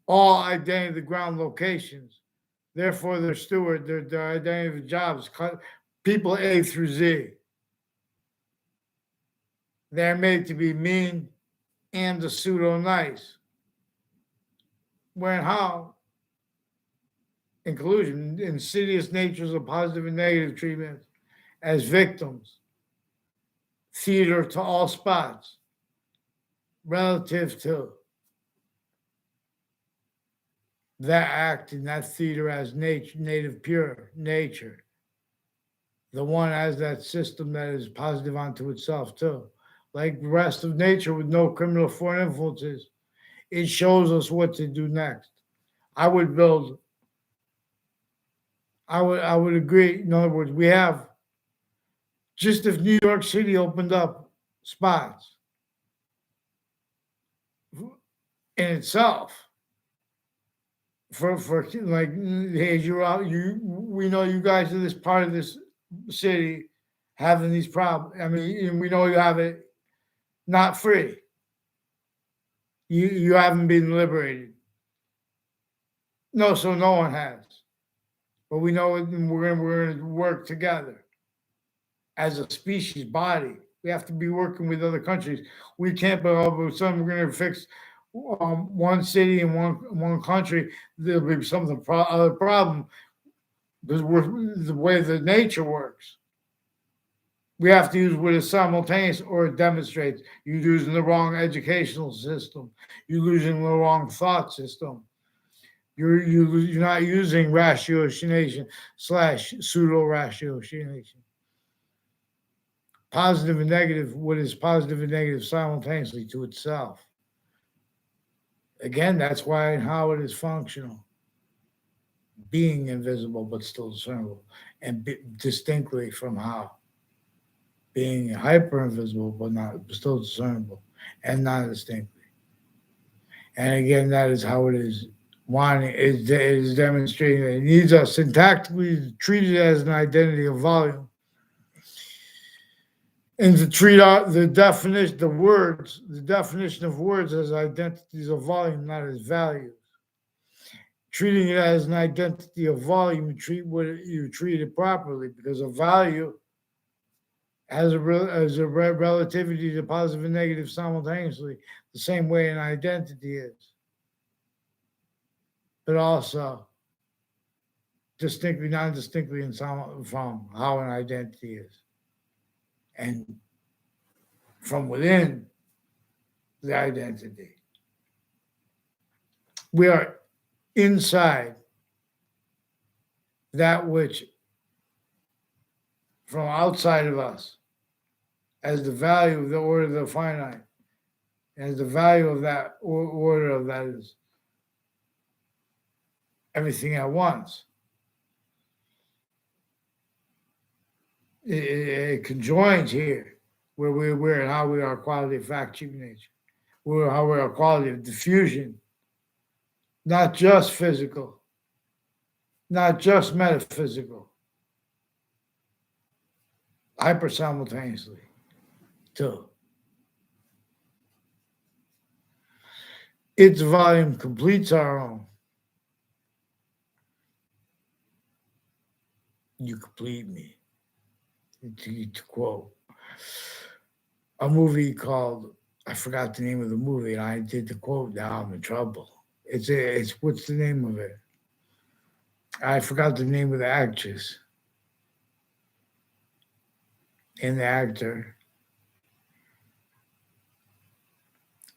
all identity ground locations, therefore their steward, their identity of jobs, people A through Z. They're made to be mean and a pseudo nice. Where and how? In collusion, insidious natures of positive and negative treatment as victims, theater to all spots, relative to that act in that theater as nature, native pure nature. The one has that system that is positive unto itself too. Like the rest of nature with no criminal foreign influences, it shows us what to do next. I would agree. In other words, we have, just if New York City opened up spots in itself for like, hey, you're out, we know you guys are this part of this city having these problems. I mean, we know you have it not free. You haven't been liberated. No, so no one has. But we know it, and we're going to work together as a species body. We have to be working with other countries. We can't be all of a sudden we're going to fix one city and one country. There'll be something other problem because we're the way the nature works. We have to use what is simultaneous or it demonstrates. You're using the wrong educational system. You're using the wrong thought system. You're not using ratiocination / pseudo ratiocination. Positive and negative, what is positive and negative simultaneously to itself. Again, that's why and how it is functional. Being invisible but still discernible, and distinctly from how. Being hyper invisible but still discernible, and not distinctly. And again, that is how it is. It is demonstrating that it needs us syntactically treated as an identity of volume. And to treat out the definition of words as identities of volume, not as values. Treating it as an identity of volume, you treat it properly, because a value has a relativity to positive and negative simultaneously, the same way an identity is. But also, distinctly, non-distinctly in some, from how an identity is. And from within the identity, we are inside that which from outside of us as the value of the order of the finite, as the value of that order of that is everything at once. It conjoins here where we're and how we are quality of fact, cheap nature. We're how we are quality of diffusion, not just physical, not just metaphysical, hyper simultaneously, too. Its volume completes our own. You complete me. To quote a movie called, I forgot the name of the movie, and I did the quote. Now I'm in trouble. It's what's the name of it? I forgot the name of the actress and the actor,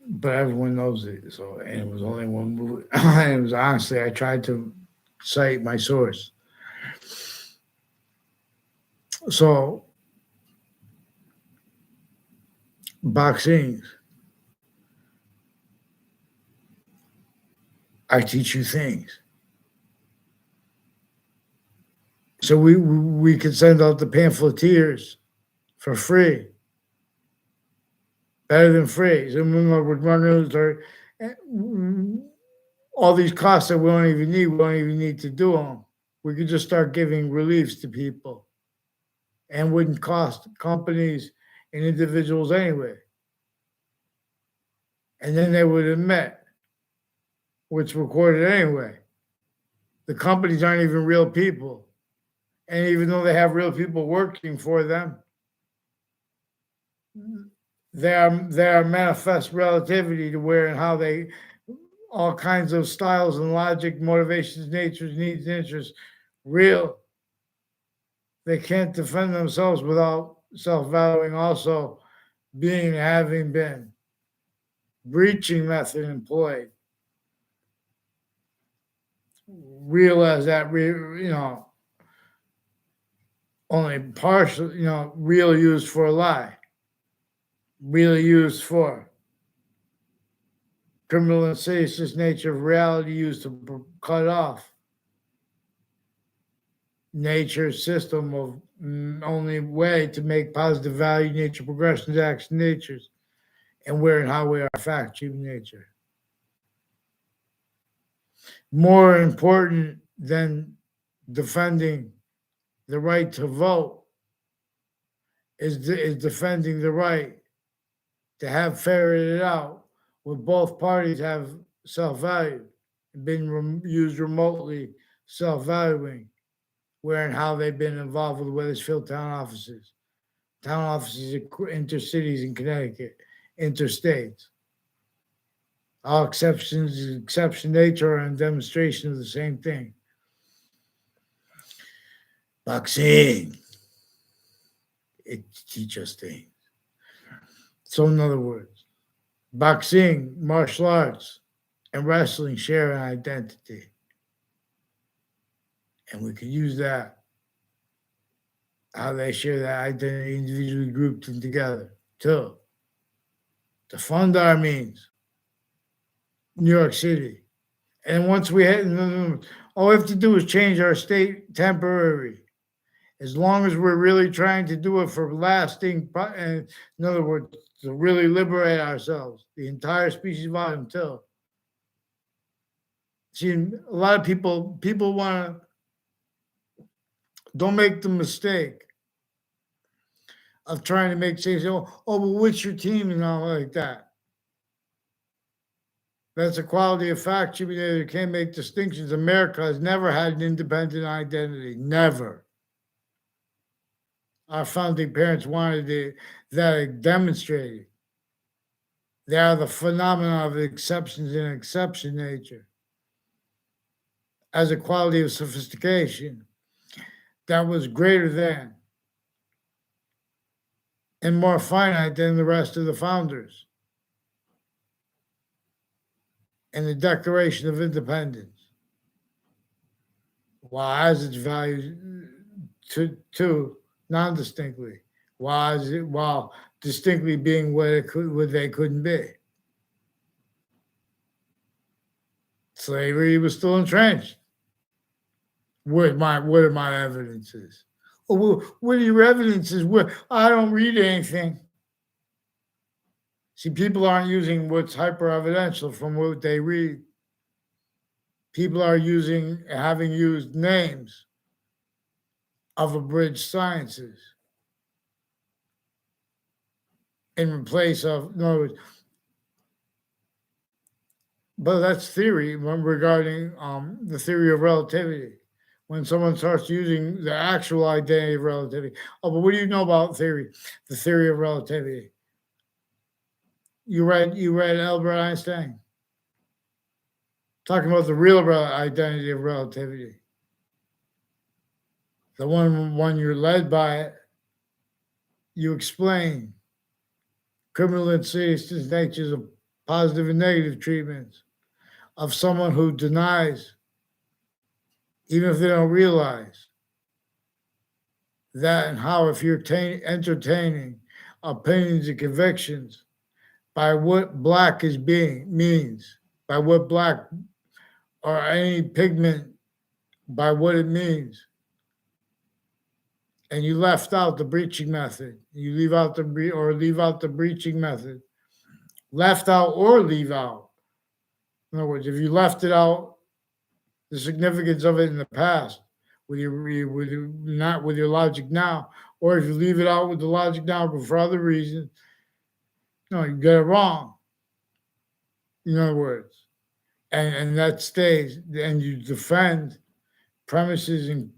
but everyone knows it. So, and it was only one movie. And it was honestly, I tried to cite my source. So, boxing, I teach you things. So we could send out the pamphleteers for free, better than free. So we're going to all these costs that we don't even need to do them. We could just start giving reliefs to people, and wouldn't cost companies and individuals anyway. And then they would admit what's recorded anyway. The companies aren't even real people. And even though they have real people working for them, they are manifest relativity to where and how they, all kinds of styles and logic, motivations, natures, needs, interests, real. They can't defend themselves without self-valuing also being, having been, breaching method employed. Realize that, only partial, real used for a lie, really used for criminal insidious nature of reality used to cut off nature's system of only way to make positive value nature progressions, action natures, and where and how we are fact, human nature. More important than defending the right to vote is defending the right to have ferreted out where both parties have self-value, been used remotely, self-valuing, where and how they've been involved with Wethersfield town offices intercities in Connecticut, interstates. All exceptions, exception nature, are a demonstration of the same thing. Boxing, it teaches us things. So, in other words, boxing, martial arts, and wrestling share an identity. And we can use that, how they share that identity individually grouped and together, too. To fund our means, New York City. And once we hit, all we have to do is change our state temporary. As long as we're really trying to do it for lasting, in other words, to really liberate ourselves, the entire species volume too. See, a lot of people want to, don't make the mistake of trying to make say, oh, but what's your team and all like that. That's a quality of fact. You can't make distinctions. America has never had an independent identity. Never. Our founding parents wanted that demonstrated. They are the phenomena of exceptions in exception nature. as a quality of sophistication that was greater than and more finite than the rest of the founders and the Declaration of Independence, while as its values to non-distinctly, while distinctly being what they couldn't be. Slavery was still entrenched. What are my evidences? Oh, well, what are your evidences? I don't read anything. See, people aren't using what's hyper-evidential from what they read. People are having used names of abridged sciences in place of, in other words, but that's theory regarding the theory of relativity. When someone starts using the actual identity of relativity, oh, but what do you know about theory? The theory of relativity. You read Albert Einstein talking about the real identity of relativity. The one you're led by it, you explain criminal and serious natures of positive and negative treatments of someone who denies, even if they don't realize that, and how if you're entertaining opinions and convictions by what black means, by what black or any pigment, by what it means, and you left out the breaching method, you leave out the breaching method, left out or leave out. In other words, if you left it out, the significance of it in the past, not with your logic now, or if you leave it out with the logic now, but for other reasons, you get it wrong. In other words, and that stays, and you defend premises and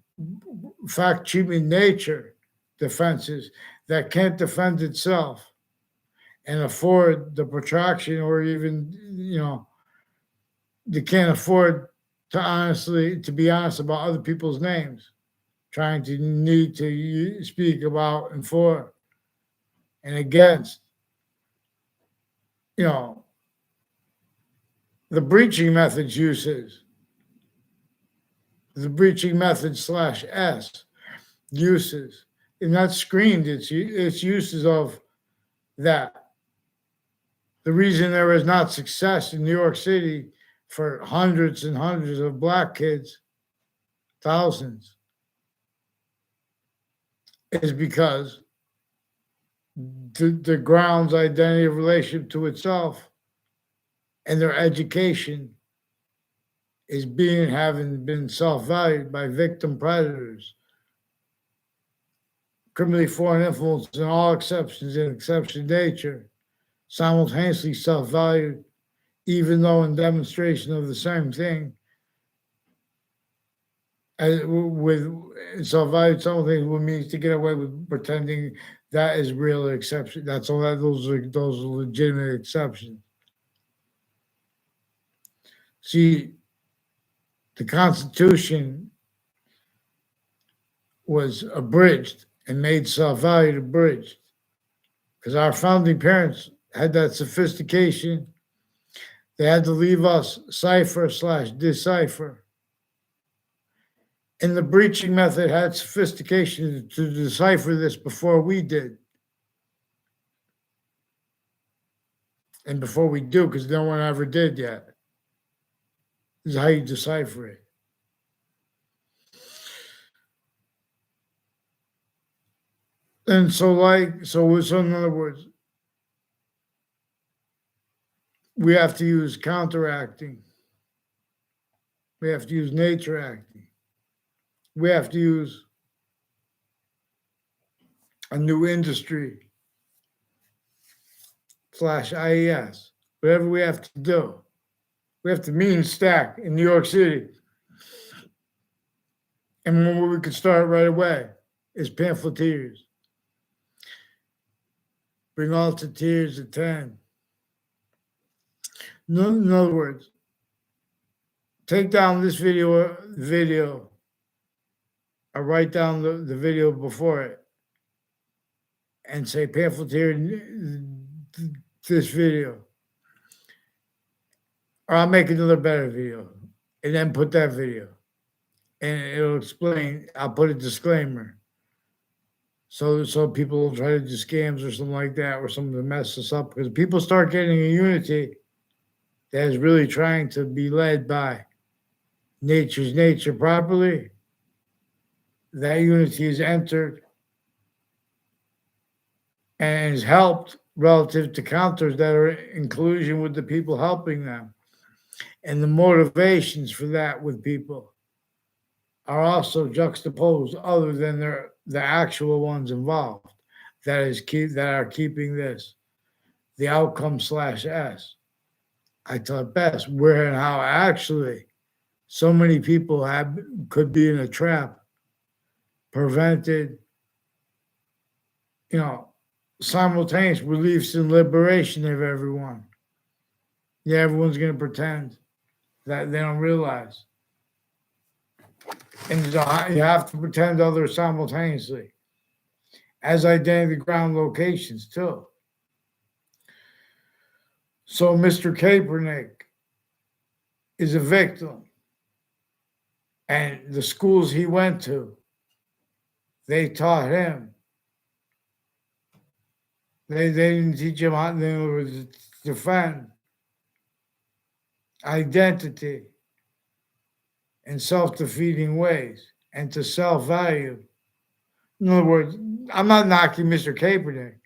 fact treatment nature defenses that can't defend itself and afford the protraction, or even they can't afford to be honest about other people's names, trying to need to speak about and for and against the breaching methods uses, the breaching method /S uses, and that screened its uses of that. The reason there is not success in New York City for hundreds and hundreds of black kids, thousands, is because the ground's identity of relationship to itself and their education is having been self-valued by victim predators, criminally foreign influence in all exceptions and exception nature, simultaneously self-valued, even though in demonstration of the same thing, with self-valued something what means to get away with pretending that is real exception. That's all that those are legitimate exceptions. See, the Constitution was abridged and made self-valued abridged because our founding parents had that sophistication. They had to leave us cipher/decipher. And the breaching method had sophistication to decipher this before we did. And before we do, because no one ever did yet. This is how you decipher it. And so in other words, we have to use counteracting. We have to use nature acting. We have to use a new industry /IES, whatever we have to do. We have to mean stack in New York City. And when we could start right away is pamphleteers. Bring all to tears attend. In other words, take down this video, or write down the video before it, and say pamphleteer this video, or I'll make another better video, and then put that video, and it'll explain. I'll put a disclaimer, so people will try to do scams or something like that, or something to mess us up, because people start getting a unity that is really trying to be led by nature's nature properly. That unity is entered and is helped relative to counters that are in collusion with the people helping them. And the motivations for that with people are also juxtaposed, other than the actual ones involved that are keeping this the outcome slash S. I taught best where and how actually so many people could be in a trap, prevented, simultaneous reliefs and liberation of everyone. Yeah, everyone's going to pretend that they don't realize. And you have to pretend others simultaneously as identity ground locations too. So Mr. Kaepernick is a victim. And the schools he went to, they taught him. They didn't teach him how to defend identity in self-defeating ways and to self-value. In other words, I'm not knocking Mr. Kaepernick.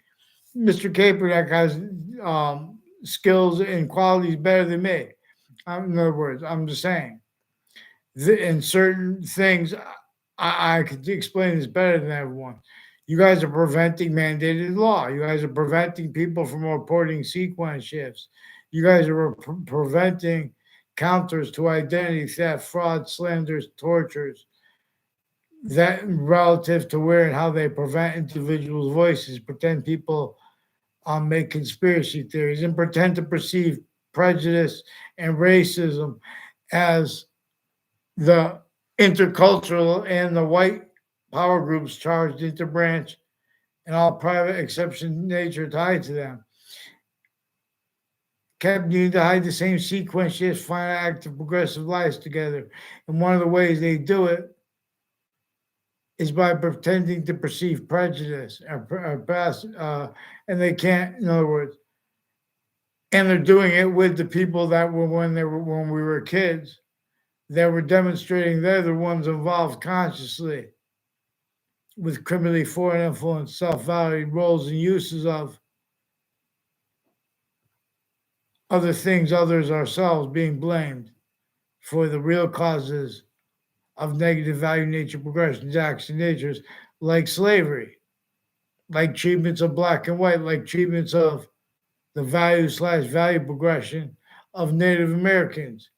Mr. Kaepernick has skills and qualities better than me. In other words, I'm just saying, in certain things, I could explain this better than everyone. You guys are preventing mandated law. You guys are preventing people from reporting sequence shifts. You guys are preventing counters to identity theft, fraud, slanders, tortures, that relative to where and how they prevent individuals' voices, pretend people make conspiracy theories, and pretend to perceive prejudice and racism as the intercultural and the white power groups charged interbranch and all private exception nature tied to them. Kept needing to hide the same sequence shifts, finite active progressive lives together. And one of the ways they do it is by pretending to perceive prejudice and they can't, in other words, and they're doing it with the people that were when we were kids, that were demonstrating they're the ones involved consciously with criminally foreign influence, self-valued roles and uses of other things, others ourselves being blamed for the real causes of negative value nature progressions, action natures, like slavery, like treatments of black and white, like treatments of the value/value progression of Native Americans.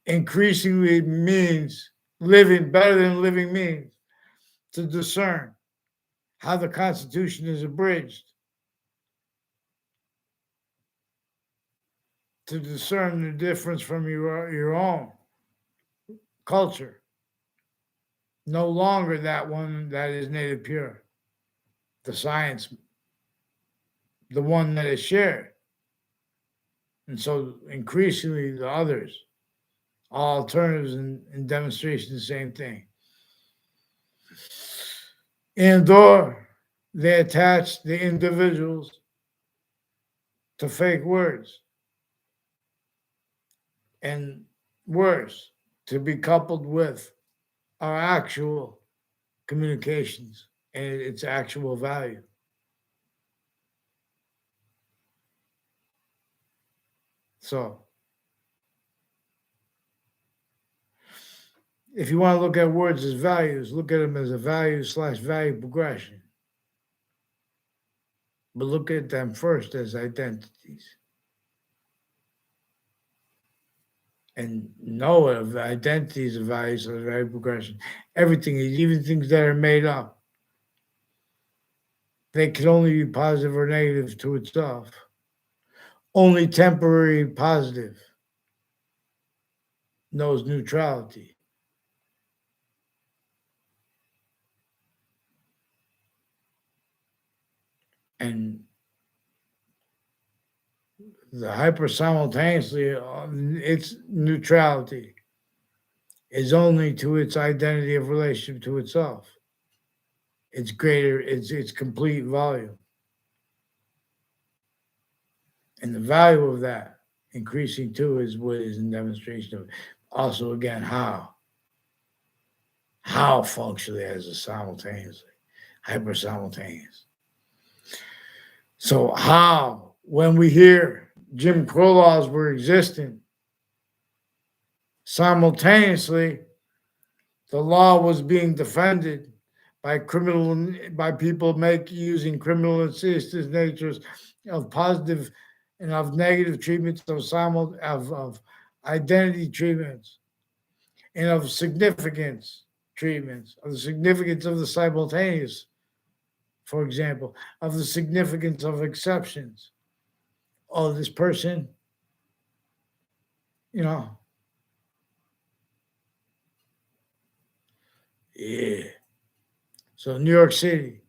Increasingly means living better than living means to discern how the Constitution is abridged, to discern the difference from your own culture. No longer that one that is native pure, the science, the one that is shared. And so increasingly the others, all alternatives and demonstrations, the same thing. And or they attach the individuals to fake words. And worse, to be coupled with our actual communications and its actual value. So, if you want to look at words as values, look at them as a value/value progression. But look at them first as identities. And know of identities of values/value progression. Everything, even things that are made up, they can only be positive or negative to itself. Only temporary positive. knows neutrality. And the hyper simultaneously, its neutrality is only to its identity of relationship to itself. It's greater, its complete volume. And the value of that increasing too is what is in demonstration of also again how functionally as a simultaneously, hyper simultaneous. So how when we hear Jim Crow laws were existing, simultaneously the law was being defended by people using criminal insidious natures of positive and of negative treatments of identity treatments and of significance treatments, of the significance of the simultaneous, for example, of the significance of exceptions. Oh, this person, you know, yeah. So New York City,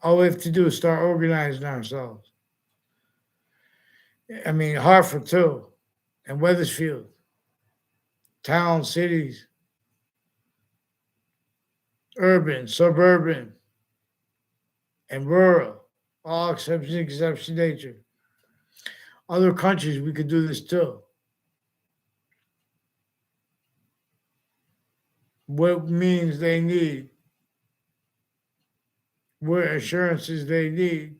all we have to do is start organizing ourselves. I mean, Hartford too, and Wethersfield, towns, cities, urban, suburban, and rural, all exception nature. Other countries, we could do this too. What means they need, what assurances they need,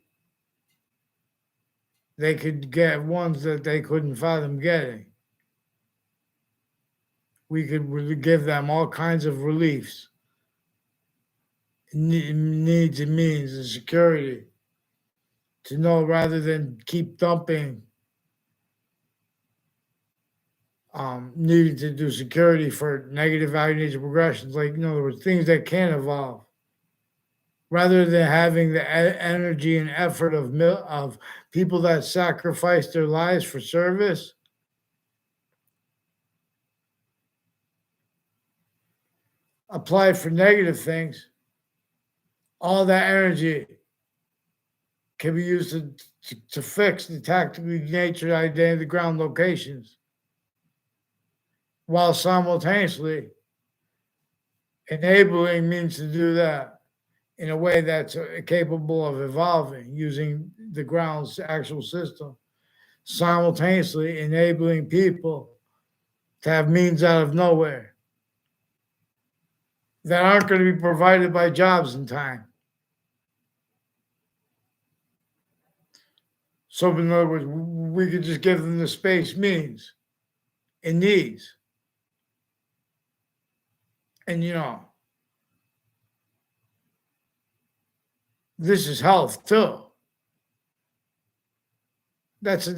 they could get ones that they couldn't fathom getting. We could give them all kinds of reliefs, needs and means and security to know rather than keep dumping needing to do security for negative value nature progressions, like in other words, things that can evolve, rather than having the energy and effort of people that sacrifice their lives for service. Applied for negative things, all that energy can be used to fix the tactically natured identity of the ground locations, while simultaneously enabling means to do that in a way that's capable of evolving using the ground's actual system, simultaneously enabling people to have means out of nowhere that aren't going to be provided by jobs in time. So, in other words, we could just give them the space, means, and needs. And, this is health too. It's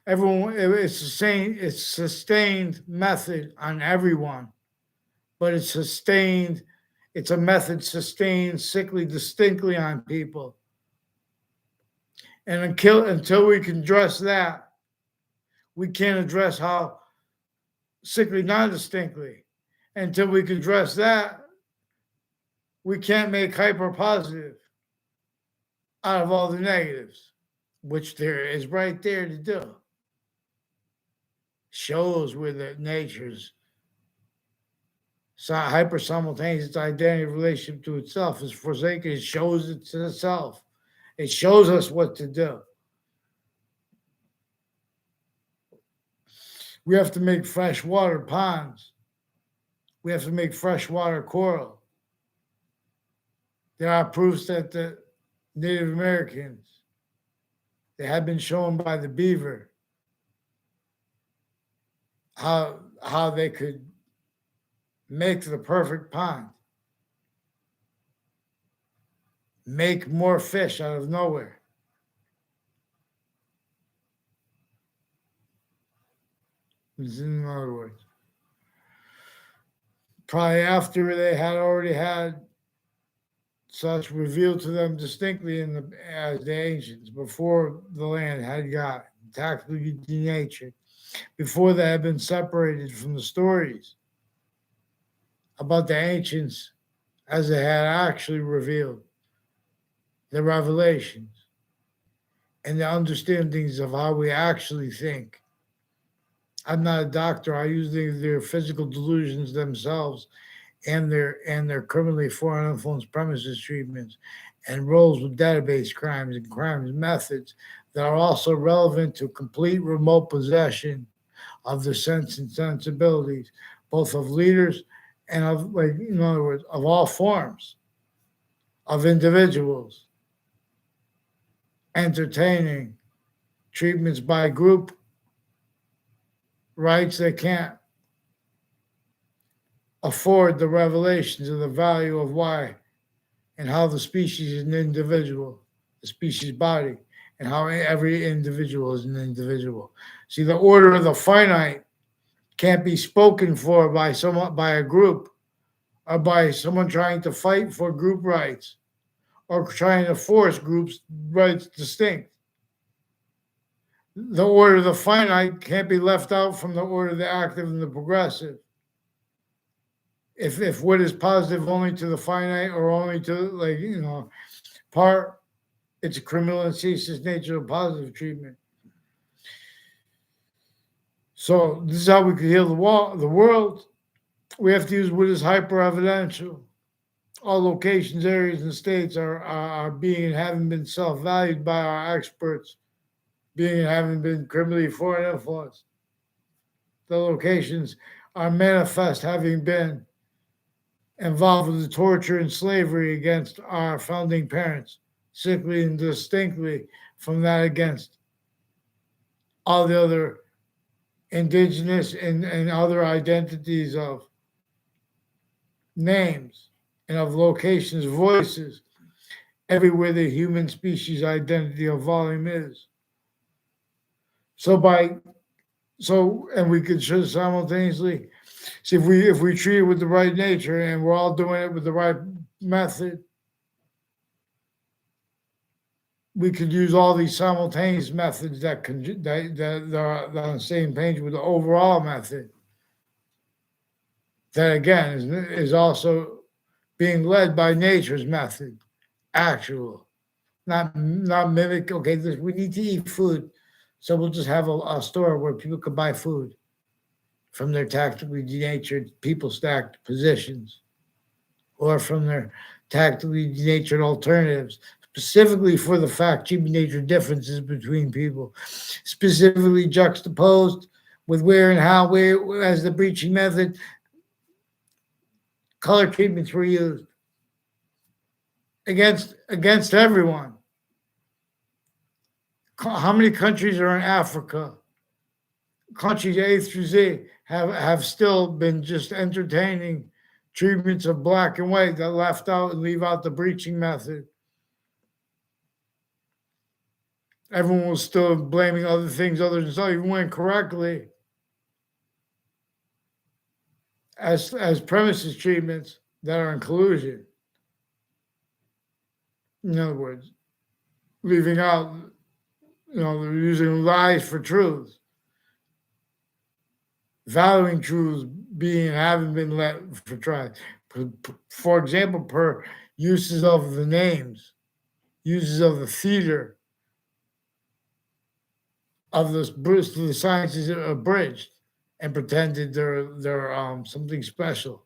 everyone. It's sustained method on everyone, but it's sustained. It's a method sustained sickly distinctly on people. And until we can address that, we can't address how sickly non-distinctly. Until we can address that, we can't make hyper positive out of all the negatives, which there is right there to do. Shows where the nature's hyper simultaneous identity relationship to itself is forsaken. It shows it to itself. It shows us what to do. We have to make freshwater ponds. We have to make freshwater coral. There are proofs that the Native Americans, they have been shown by the beaver how they could make the perfect pond, make more fish out of nowhere. In other words, probably after they had already had such revealed to them distinctly as the ancients, before the land had got tactically denatured, before they had been separated from the stories about the ancients as they had actually revealed the revelations and the understandings of how we actually think. I'm not a doctor. I use their physical delusions themselves and their criminally foreign influence premises treatments and roles with database crimes and crimes methods that are also relevant to complete remote possession of the sense and sensibilities, both of leaders and of, like, in other words, of all forms of individuals, entertaining treatments by group rights that can't afford the revelations of the value of why and how the species is an individual, the species body, and how every individual is an individual. See, the order of the finite can't be spoken for by someone, by a group, or by someone trying to fight for group rights or trying to force groups' rights distinct. The order of the finite can't be left out from the order of the active and the progressive. If what is positive only to the finite or only to, like, part, it's a criminal and ceaseless nature of positive treatment. So this is how we could heal the world. We have to use what is hyper-evidential. All locations, areas, and states are being and having been self-valued by our experts, being and having been criminally foreign influenced. The locations are manifest having been involved with the torture and slavery against our founding parents, simply and distinctly from that against all the other indigenous and other identities of names and of locations, voices, everywhere the human species identity of volume is. And we could show simultaneously, see, if we treat it with the right nature and we're all doing it with the right method, we could use all these simultaneous methods that are on the same page with the overall method. That again is also being led by nature's method, actual, not mimic. Okay, we need to eat food, so we'll just have a store where people can buy food from their tactically denatured people stacked positions, or from their tactically denatured alternatives, specifically for the fact cheap nature differences between people, specifically juxtaposed with where and how, where, as the breaching method, color treatments were used against everyone. How many countries are in Africa? Countries A through Z have still been just entertaining treatments of black and white that left out and leave out the breaching method. Everyone was still blaming other things other than self, even when correctly, as premises treatments that are in collusion. In other words, leaving out, they're using lies for truths, valuing truths being having been let for trial. For example, per uses of the names, uses of the theater, of the sciences abridged and pretended they're something special.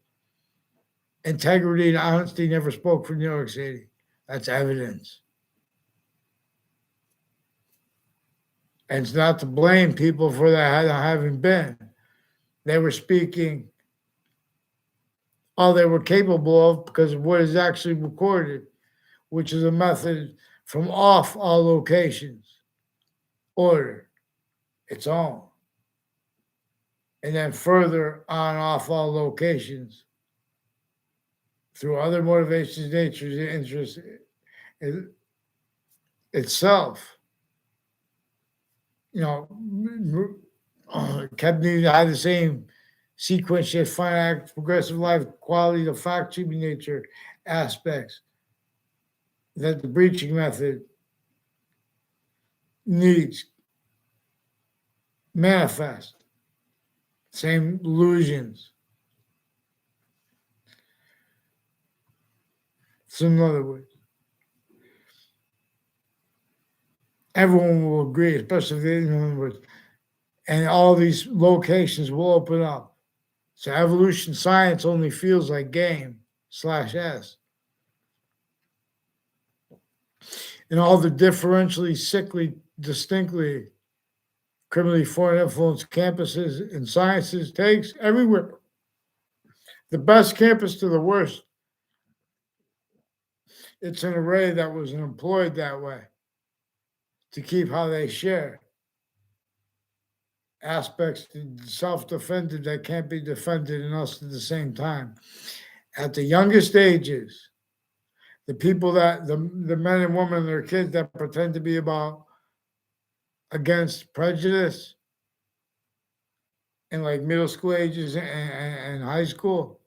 Integrity and honesty never spoke for New York City. That's evidence. And it's not to blame people for that having been. They were speaking all they were capable of because of what is actually recorded, which is a method from off all locations, order, its own. And then further on off all locations through other motivations, nature's interests itself. Kept needing to have the same sequence, yet finite, progressive life, quality, the fact, human nature aspects that the breaching method needs. manifest. Same illusions. So in other words, everyone will agree, especially if they, in other words, and all these locations will open up. So evolution science only feels like game slash S. And all the differentially, sickly, distinctly, criminally foreign influence campuses and sciences takes everywhere. The best campus to the worst. It's an array that was employed that way to keep how they share aspects self-defended that can't be defended in us at the same time. At the youngest ages, the people that the men and women and their kids that pretend to be about against prejudice in like middle school ages and high school,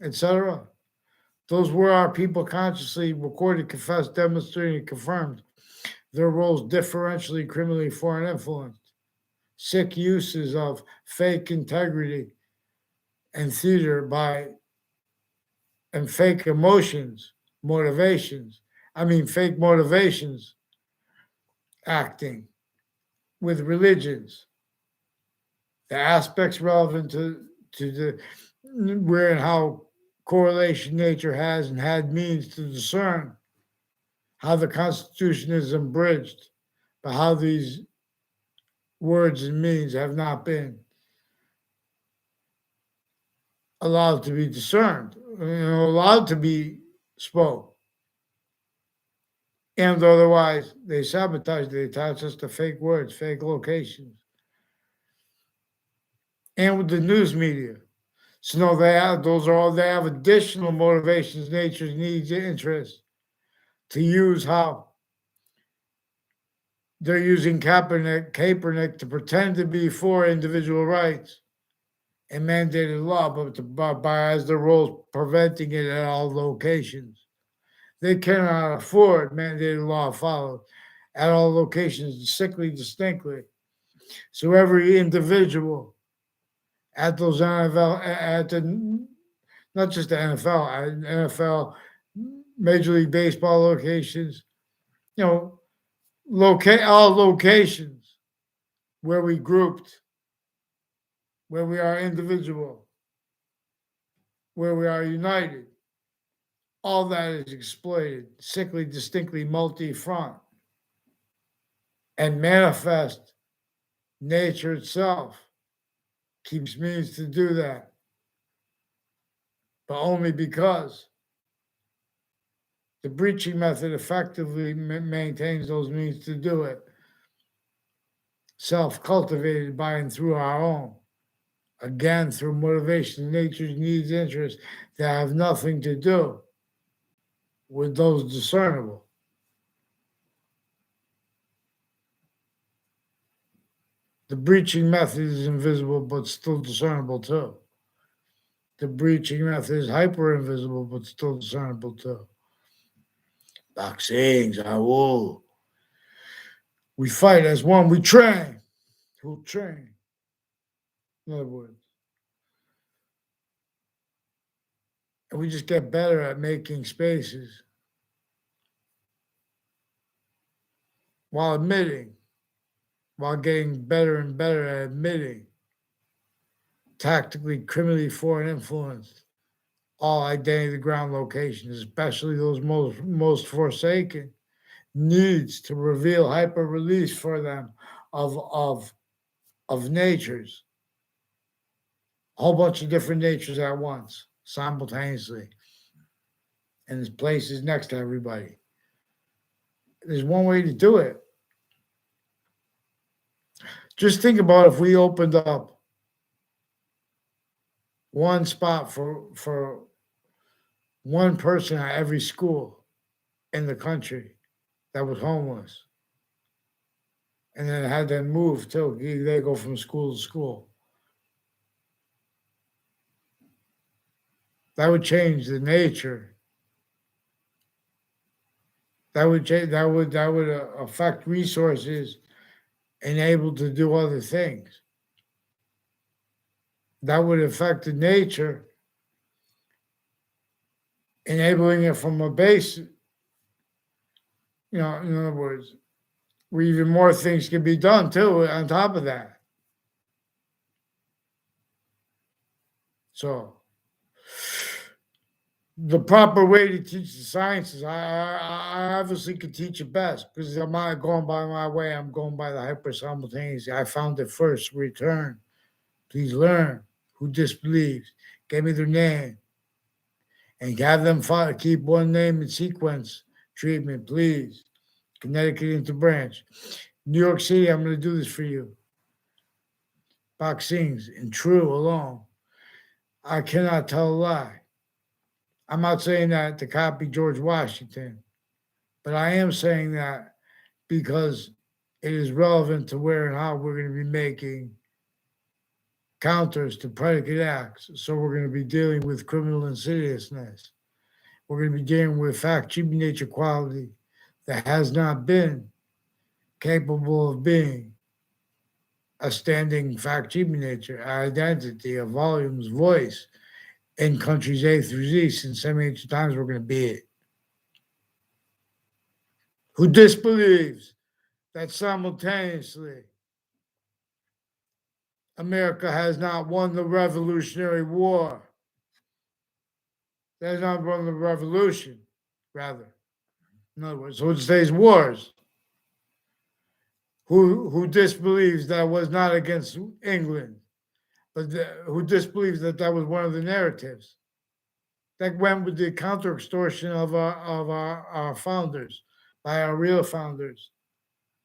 etc. Those were our people consciously recorded, confessed, demonstrated, confirmed their roles differentially, criminally foreign influenced, sick uses of fake integrity and theater by and fake emotions, motivations. I mean, fake motivations acting with religions. The aspects relevant to the where and how correlation nature has and had means to discern how the Constitution is abridged, but how these words and means have not been allowed to be discerned, allowed to be spoke. And otherwise, they sabotage, they attach us to fake words, fake locations. And with the news media. So no, they have additional motivations, nature's needs, interests to use how they're using Kaepernick to pretend to be for individual rights and mandated law, but by as the rules preventing it at all locations. They cannot afford mandated law followed at all locations, sickly distinctly. So every individual at those NFL, at the not just the NFL, Major League Baseball locations, locate all locations where we grouped, where we are individual, where we are united. All that is exploited, sickly, distinctly multi-front, and manifest nature itself keeps means to do that, but only because the breaching method effectively maintains those means to do it, self-cultivated by and through our own, again through motivation, nature's needs, interests that have nothing to do with those discernible. The breaching method is invisible but still discernible too. The breaching method is hyper-invisible but still discernible too. Boxing, Raul. We fight as one, we train. Who train? In other words. And we just get better at making spaces while getting better and better at admitting tactically, criminally foreign influenced all identity ground locations, especially those most forsaken, needs to reveal hyper release for them of natures, a whole bunch of different natures at once, simultaneously, and there's places next to everybody. There's one way to do it. Just think about if we opened up one spot for one person at every school in the country that was homeless, and then had them move too. They go from school to school. That would change the nature. That would change. That would affect resources and able to do other things. That would affect the nature, enabling it from a base, in other words, where even more things can be done too on top of that. So the proper way to teach the sciences, I obviously could teach it best because I'm not going by my way. I'm going by the hyper simultaneity. I found it first. Return. Please learn. Who disbelieves? Give me their name. And have them keep one name in sequence. Treatment, please. Connecticut into branch. New York City, I'm going to do this for you. Vaccines, and true alone. I cannot tell a lie. I'm not saying that to copy George Washington, but I am saying that because it is relevant to where and how we're going to be making counters to predicate acts. So we're going to be dealing with criminal insidiousness. We're going to be dealing with fact, human nature quality that has not been capable of being a standing fact, human nature, identity, a volume's voice in countries A through Z. Since some ancient times, we're going to be it. Who disbelieves that simultaneously America has not won the Revolutionary War? That has not won the revolution, rather. In other words, so it stays wars. Who disbelieves that was not against England, but who disbelieves that that was one of the narratives that went with the counter extortion of our founders by our real founders.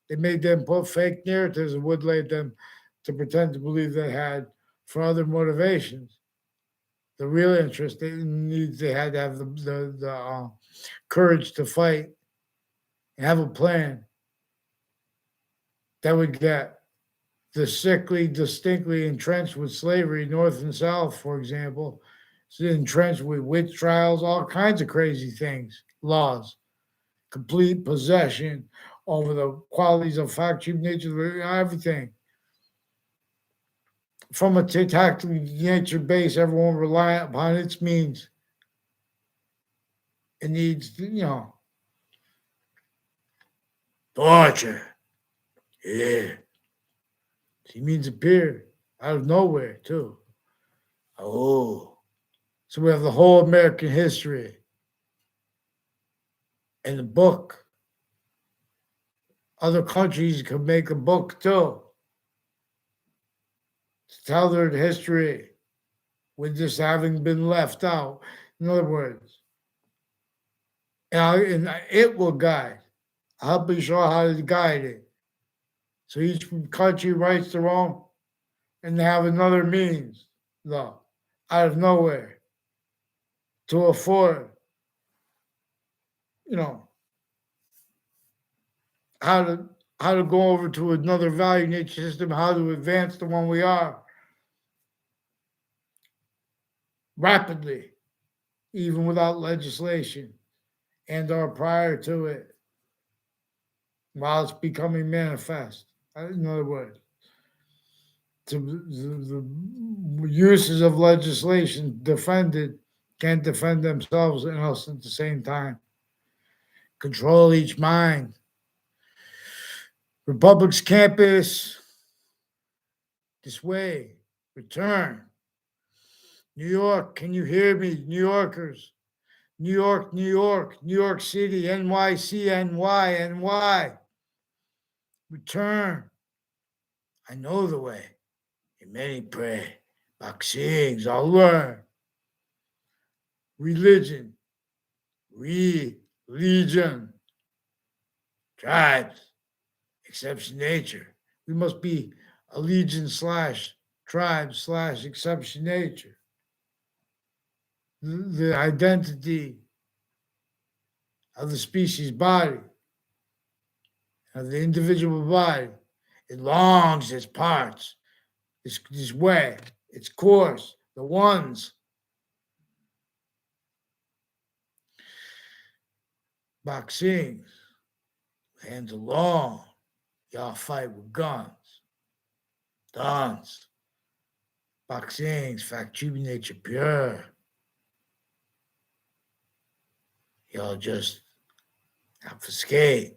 They made them put fake narratives and would lay them to pretend to believe they had for other motivations. The real interest they had to have the courage to fight and have a plan that would get the sickly distinctly entrenched with slavery, North and South, for example, entrenched with witch trials, all kinds of crazy things, laws, complete possession over the qualities of fact, human nature, everything. From a tactical nature base, everyone reliant upon its means. It needs, torture. Yeah. She means appear out of nowhere, too. Oh. So we have the whole American history in the book. Other countries could make a book, too, to tell their history with this having been left out. In other words, and it will guide. I'll be sure how to guide it. So each country writes their own and they have another means, though, out of nowhere to afford, how to go over to another value nature system, how to advance the one we are rapidly, even without legislation and or prior to it, while it's becoming manifest. In other words, the uses of legislation defended can't defend themselves and us at the same time. Control each mind. Republic's campus, this way, return. New York, can you hear me? New Yorkers, New York, New York, New York City, NYC, NY. Return. I know the way. And many pray. Vaccines, I'll learn. Religion. Religion. Tribes. Exception nature. We must be a legion / tribe / exception nature. The identity of the species body, of the individual body, it longs its parts, this way, its course, the ones. Vaccines, hands along, Y'all fight with guns. Dance. Boxing, factual nature pure. Y'all just obfuscate.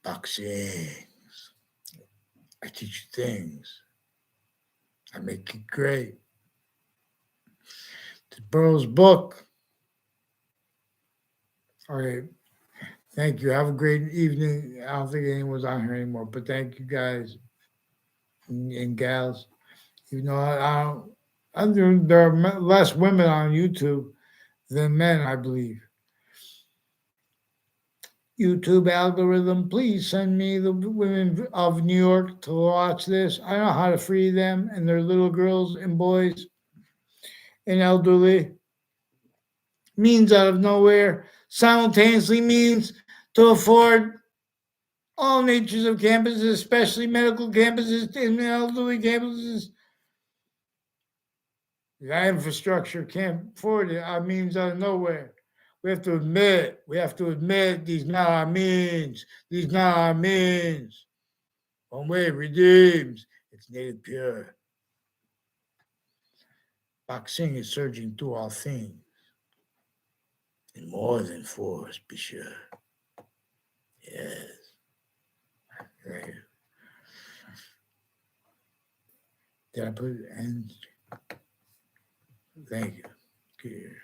Boxing. I teach you things. I make it great. The Burroughs book. All right. Thank you. Have a great evening. I don't think anyone's on here anymore, but thank you guys and gals. You know, there are less women on YouTube than men, I believe. YouTube algorithm, please send me the women of New York to watch this. I know how to free them and their little girls and boys and elderly. Means out of nowhere, simultaneously means to afford all natures of campuses, especially medical campuses and elderly campuses. The infrastructure can't afford it. Our means out of nowhere. We have to admit these not our means. These not our means. One way redeems. It's native pure. Boxing is surging through all things. And more than force, be sure. Yes. Right. Did I put it? And thank you. Good.